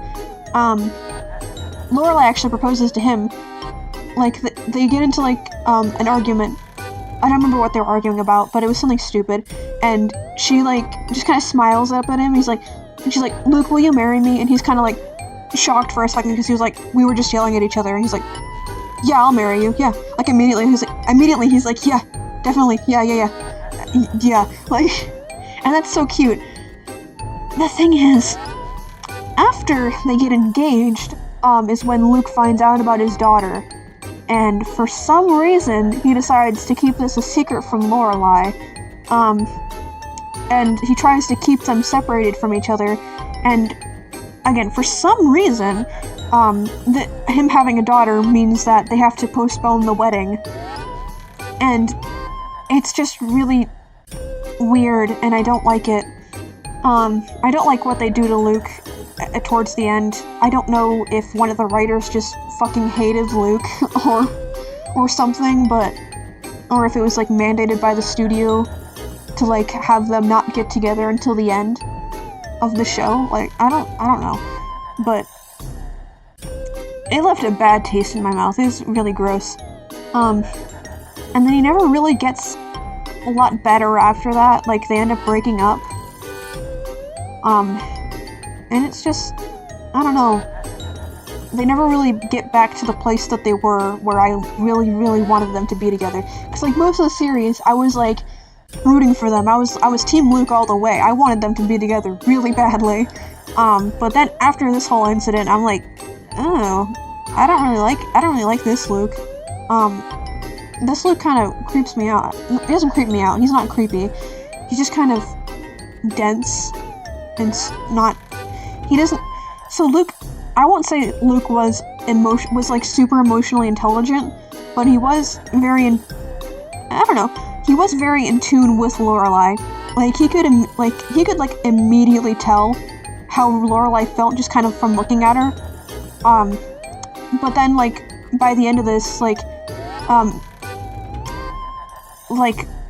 Lorelai actually proposes to him. Like, they get into, like, an argument. I don't remember what they were arguing about, but it was something stupid. And she, like, just kind of smiles up at him. She's like, "Luke, will you marry me?" And he's kind of, like, shocked for a second because he was like, "We were just yelling at each other." And he's like, "Yeah, I'll marry you. Yeah." Like, immediately he's like, "Yeah, definitely. Yeah. Yeah." Like, and that's so cute. The thing is, after they get engaged, is when Luke finds out about his daughter. And for some reason, he decides to keep this a secret from Lorelai. And he tries to keep them separated from each other. And again, for some reason, him having a daughter means that they have to postpone the wedding. And it's just really weird, and I don't like it. I don't like what they do to Luke towards the end. I don't know if one of the writers just fucking hated Luke, or something, or if it was, like, mandated by the studio to, like, have them not get together until the end of the show. Like, I don't know. But it left a bad taste in my mouth. It was really gross. And then he never really gets a lot better after that. Like, they end up breaking up. And it's just, I don't know. They never really get back to the place that they were, where I really, really wanted them to be together. Because, like, most of the series, I was, like, rooting for them. I was Team Luke all the way. I wanted them to be together really badly. But then after this whole incident, I'm like, oh, I don't really like this Luke. This Luke kind of creeps me out. He doesn't creep me out. He's not creepy. He's just kind of dense and not. He doesn't. So Luke, I won't say Luke was like super emotionally intelligent, but he was very I don't know. He was very in tune with Lorelai. Like he could immediately tell how Lorelai felt just kind of from looking at her. But then like by the end of this, like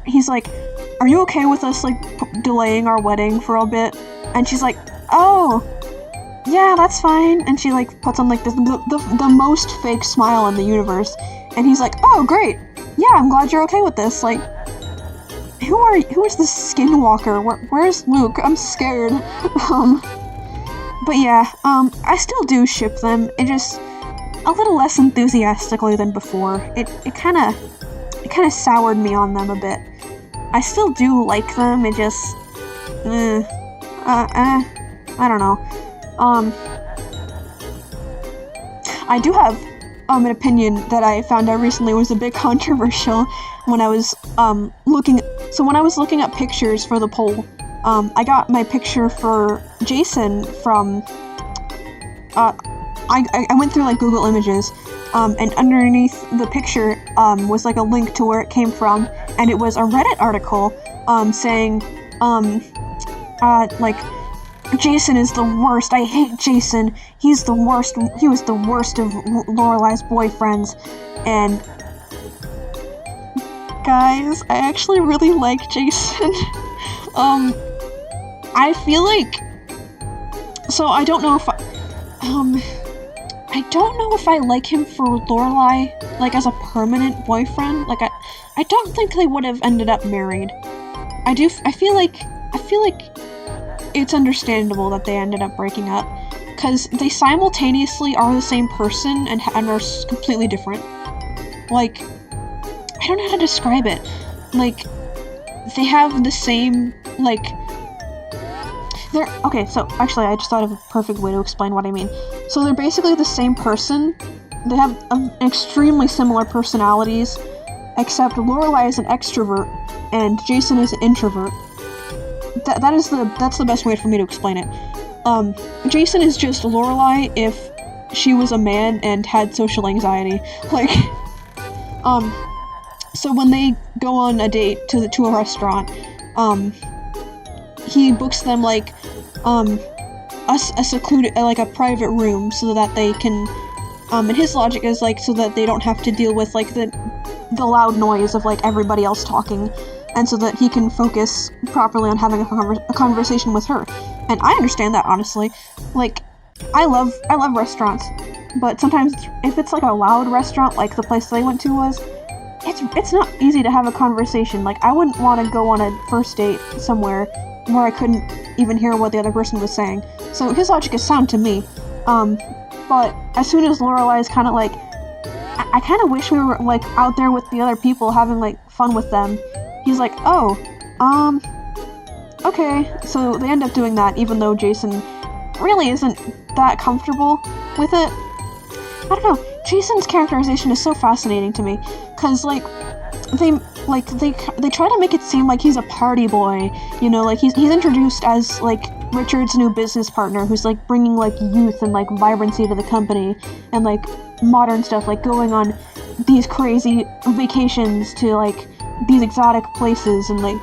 he's like, "Are you okay with us like delaying our wedding for a bit?" And she's like, "Oh, yeah, that's fine." And she like puts on like the most fake smile in the universe. And he's like, "Oh, great. Yeah, I'm glad you're okay with this. Like, who is this skinwalker? Where's Luke? I'm scared." But yeah, I still do ship them. It just a little less enthusiastically than before. It kind of soured me on them a bit. I still do like them. It just, I don't know. I do have an opinion that I found out recently was a bit controversial when I was looking up pictures for the poll. I got my picture for Jason from I went through like Google Images, and underneath the picture was like a link to where it came from, and it was a Reddit article saying like, "Jason is the worst. I hate Jason. He's the worst. He was the worst of Lorelai's boyfriends." And guys, I actually really like Jason. I feel like, so I don't know if I like him for Lorelai, like as a permanent boyfriend. Like I don't think they would have ended up married. I feel like it's understandable that they ended up breaking up, because they simultaneously are the same person and are completely different. Like, I don't know how to describe it. Like, they have the same, like, okay, so actually I just thought of a perfect way to explain what I mean. So they're basically the same person. They have extremely similar personalities, except Lorelai is an extrovert and Jason is an introvert. That's the best way for me to explain it. Jason is just Lorelai if she was a man and had social anxiety. Like, so when they go on a date to a restaurant, he books them like a secluded, like a private room, so that they can, and his logic is like so that they don't have to deal with like the loud noise of like everybody else talking, and so that he can focus properly on having a conversation with her. And I understand that, honestly. Like, I love restaurants, but sometimes if it's like a loud restaurant, like the place they went to was, it's not easy to have a conversation. Like, I wouldn't want to go on a first date somewhere where I couldn't even hear what the other person was saying. So his logic is sound to me. But as soon as Lorelai is kind of like, I kind of wish we were like out there with the other people having like fun with them. He's like, "Oh, okay." So they end up doing that, even though Jason really isn't that comfortable with it. I don't know. Jason's characterization is so fascinating to me, cause like they try to make it seem like he's a party boy. You know, like he's introduced as like Richard's new business partner, who's like bringing like youth and like vibrancy to the company and like modern stuff, like going on these crazy vacations to like these exotic places, and like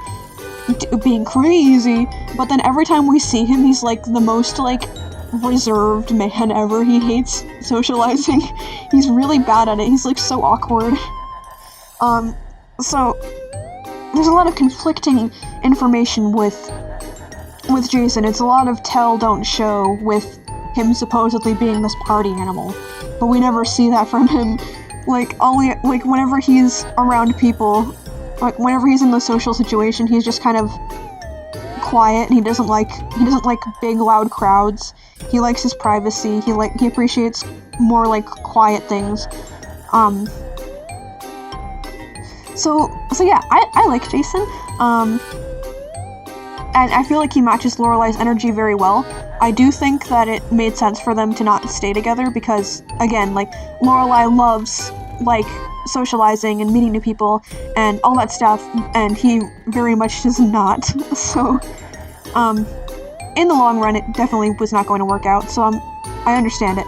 being crazy, but then every time we see him, he's, like, the most, like, reserved man ever. He hates socializing. He's really bad at it. He's, like, so awkward. So there's a lot of conflicting information with Jason. It's a lot of tell, don't show with him supposedly being this party animal, but we never see that from him. Like, whenever he's around people, like, whenever he's in the social situation, he's just kind of quiet, and he doesn't like big, loud crowds. He likes his privacy. He appreciates more, like, quiet things. So yeah, I like Jason. And I feel like he matches Lorelai's energy very well. I do think that it made sense for them to not stay together because, again, like, Lorelai loves, like, socializing and meeting new people and all that stuff, and he very much does not. So, in the long run, it definitely was not going to work out, so I understand it.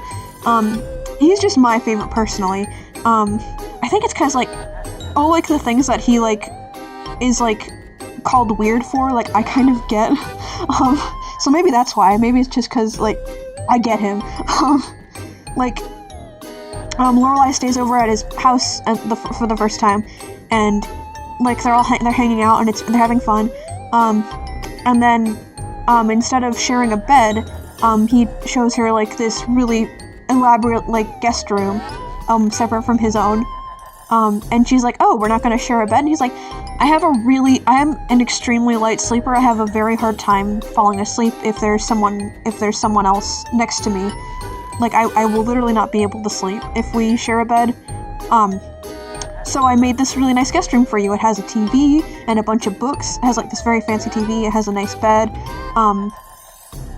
He's just my favorite personally. I think it's because, like, all, like, the things that he, like, is, like, called weird for, like, I kind of get. So maybe that's why. Maybe it's just because, like, I get him. Lorelai stays over at his house for the first time, and, like, they're hanging out, and they're having fun. And then, instead of sharing a bed, he shows her, like, this really elaborate, like, guest room, separate from his own. And she's like, oh, we're not gonna share a bed? And he's like, I am an extremely light sleeper. I have a very hard time falling asleep if there's someone else next to me. Like, I will literally not be able to sleep if we share a bed. So I made this really nice guest room for you. It has a TV and a bunch of books. It has, like, this very fancy TV. It has a nice bed.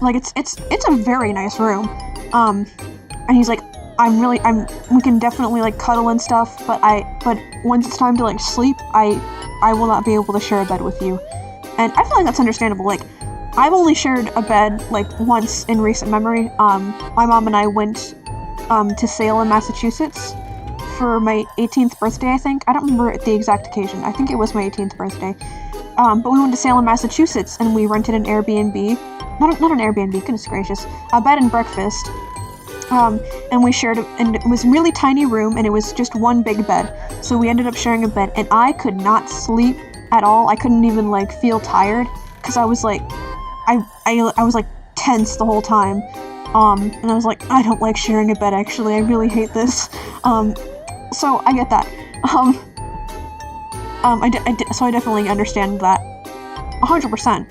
Like, it's a very nice room. And he's like, we can definitely, like, cuddle and stuff, but once it's time to, like, sleep, I will not be able to share a bed with you. And I feel like that's understandable. Like, I've only shared a bed, like, once in recent memory. My mom and I went, to Salem, Massachusetts for my 18th birthday, I think. I don't remember the exact occasion. I think it was my 18th birthday. But we went to Salem, Massachusetts, and we rented an Airbnb. Not an Airbnb, goodness gracious. A bed and breakfast. And we shared, and it was a really tiny room, and it was just one big bed. So we ended up sharing a bed, and I could not sleep at all. I couldn't even, like, feel tired, because I was, like, I was, like, tense the whole time. And I was like, I don't like sharing a bed, actually. I really hate this. So I get that. So I definitely understand that 100%.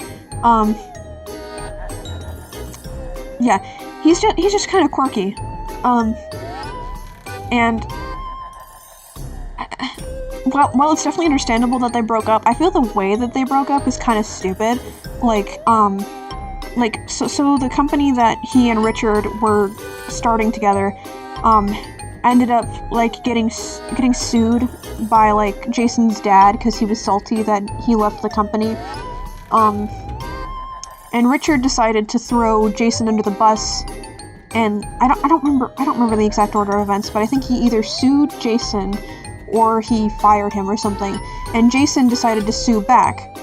Yeah. He's just kind of quirky, and while it's definitely understandable that they broke up, I feel the way that they broke up is kind of stupid. So the company that he and Richard were starting together, ended up, like, getting sued by, like, Jason's dad because he was salty that he left the company, and Richard decided to throw Jason under the bus, and I don't remember the exact order of events, but I think he either sued Jason or he fired him or something, and Jason decided to sue back,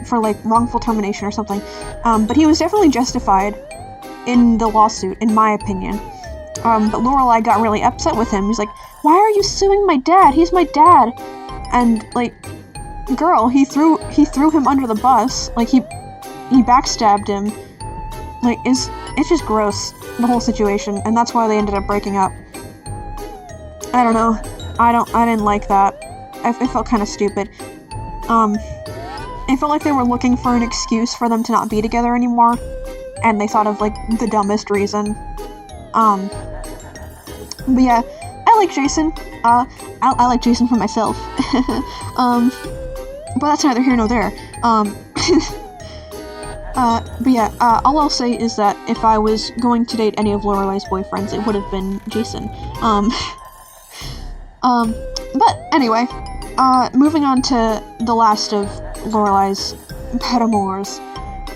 for, like, wrongful termination or something, but he was definitely justified in the lawsuit, in my opinion, but Lorelai got really upset with him. He's like, why are you suing my dad? He's my dad, and, like, girl, he threw him under the bus, like, he backstabbed him. Like, it's just gross, the whole situation, and that's why they ended up breaking up. I don't know. I didn't like that. It felt kind of stupid. It felt like they were looking for an excuse for them to not be together anymore, and they thought of, like, the dumbest reason. But yeah, I like Jason. I like Jason for myself. But that's neither here nor there. But yeah, all I'll say is that if I was going to date any of Lorelai's boyfriends, it would have been Jason. But anyway, moving on to the last of Lorelai's paramours.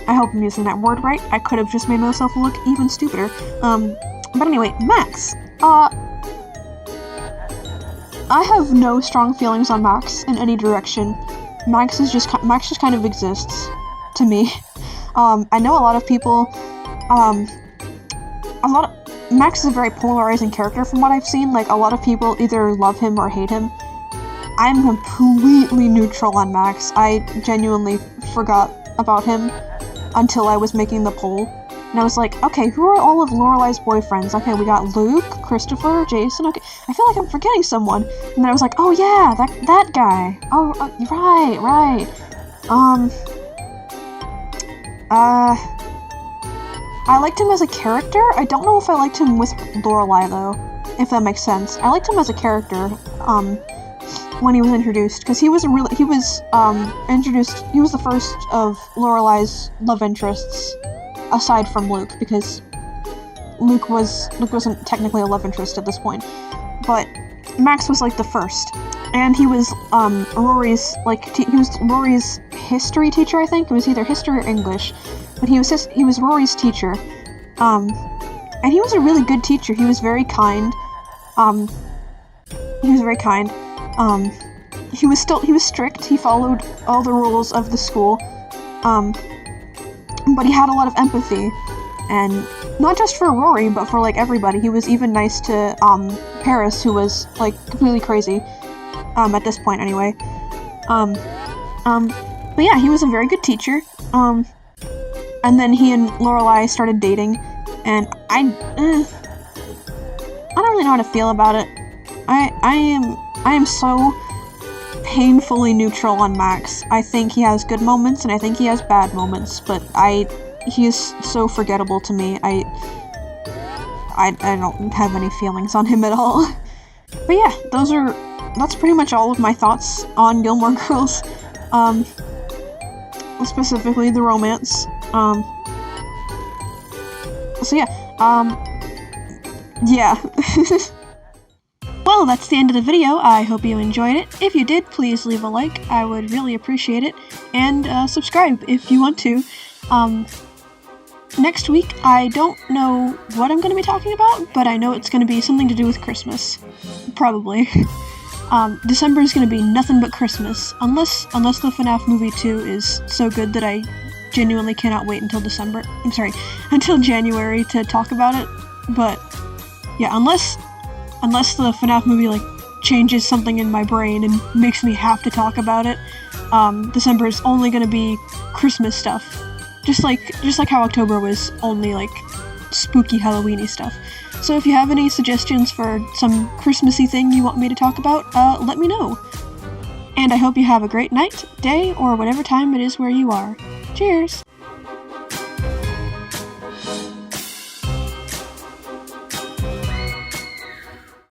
I hope I'm using that word right. I could have just made myself look even stupider. But anyway, Max. I have no strong feelings on Max in any direction. Max just kind of exists to me. I know a lot of people, Max is a very polarizing character from what I've seen. Like, a lot of people either love him or hate him. I'm completely neutral on Max. I genuinely forgot about him until I was making the poll. And I was like, okay, who are all of Lorelei's boyfriends? Okay, we got Luke, Christopher, Jason, okay. I feel like I'm forgetting someone. And then I was like, oh yeah, that guy. Oh, right. I liked him as a character. I don't know if I liked him with Lorelei, though, if that makes sense. I liked him as a character, when he was introduced, because he was the first of Lorelei's love interests, aside from Luke, because Luke wasn't technically a love interest at this point, but Max was like the first, and he was Rory's history teacher. I think it was either history or English, but he was Rory's teacher, and he was a really good teacher. He was very kind. He was strict. He followed all the rules of the school, but he had a lot of empathy, and not just for Rory, but for, like, everybody. He was even nice to, Paris, who was, like, completely crazy, at this point, anyway. But yeah, he was a very good teacher, and then he and Lorelei started dating, and I don't really know how to feel about it. I am so painfully neutral on Max. I think he has good moments, and I think he has bad moments, but he is so forgettable to me. I don't have any feelings on him at all. But yeah, that's pretty much all of my thoughts on Gilmore Girls. Specifically the romance. So yeah, yeah. Well, that's the end of the video. I hope you enjoyed it. If you did, please leave a like. I would really appreciate it. And subscribe if you want to. Next week, I don't know what I'm going to be talking about, but I know it's going to be something to do with Christmas. Probably. December is going to be nothing but Christmas. Unless the FNAF movie 2 is so good that I genuinely cannot wait until until January to talk about it. But, yeah, unless the FNAF movie, like, changes something in my brain and makes me have to talk about it, December is only gonna be Christmas stuff. Just like how October was only, like, spooky Halloween-y stuff. So if you have any suggestions for some Christmassy thing you want me to talk about, let me know. And I hope you have a great night, day, or whatever time it is where you are. Cheers!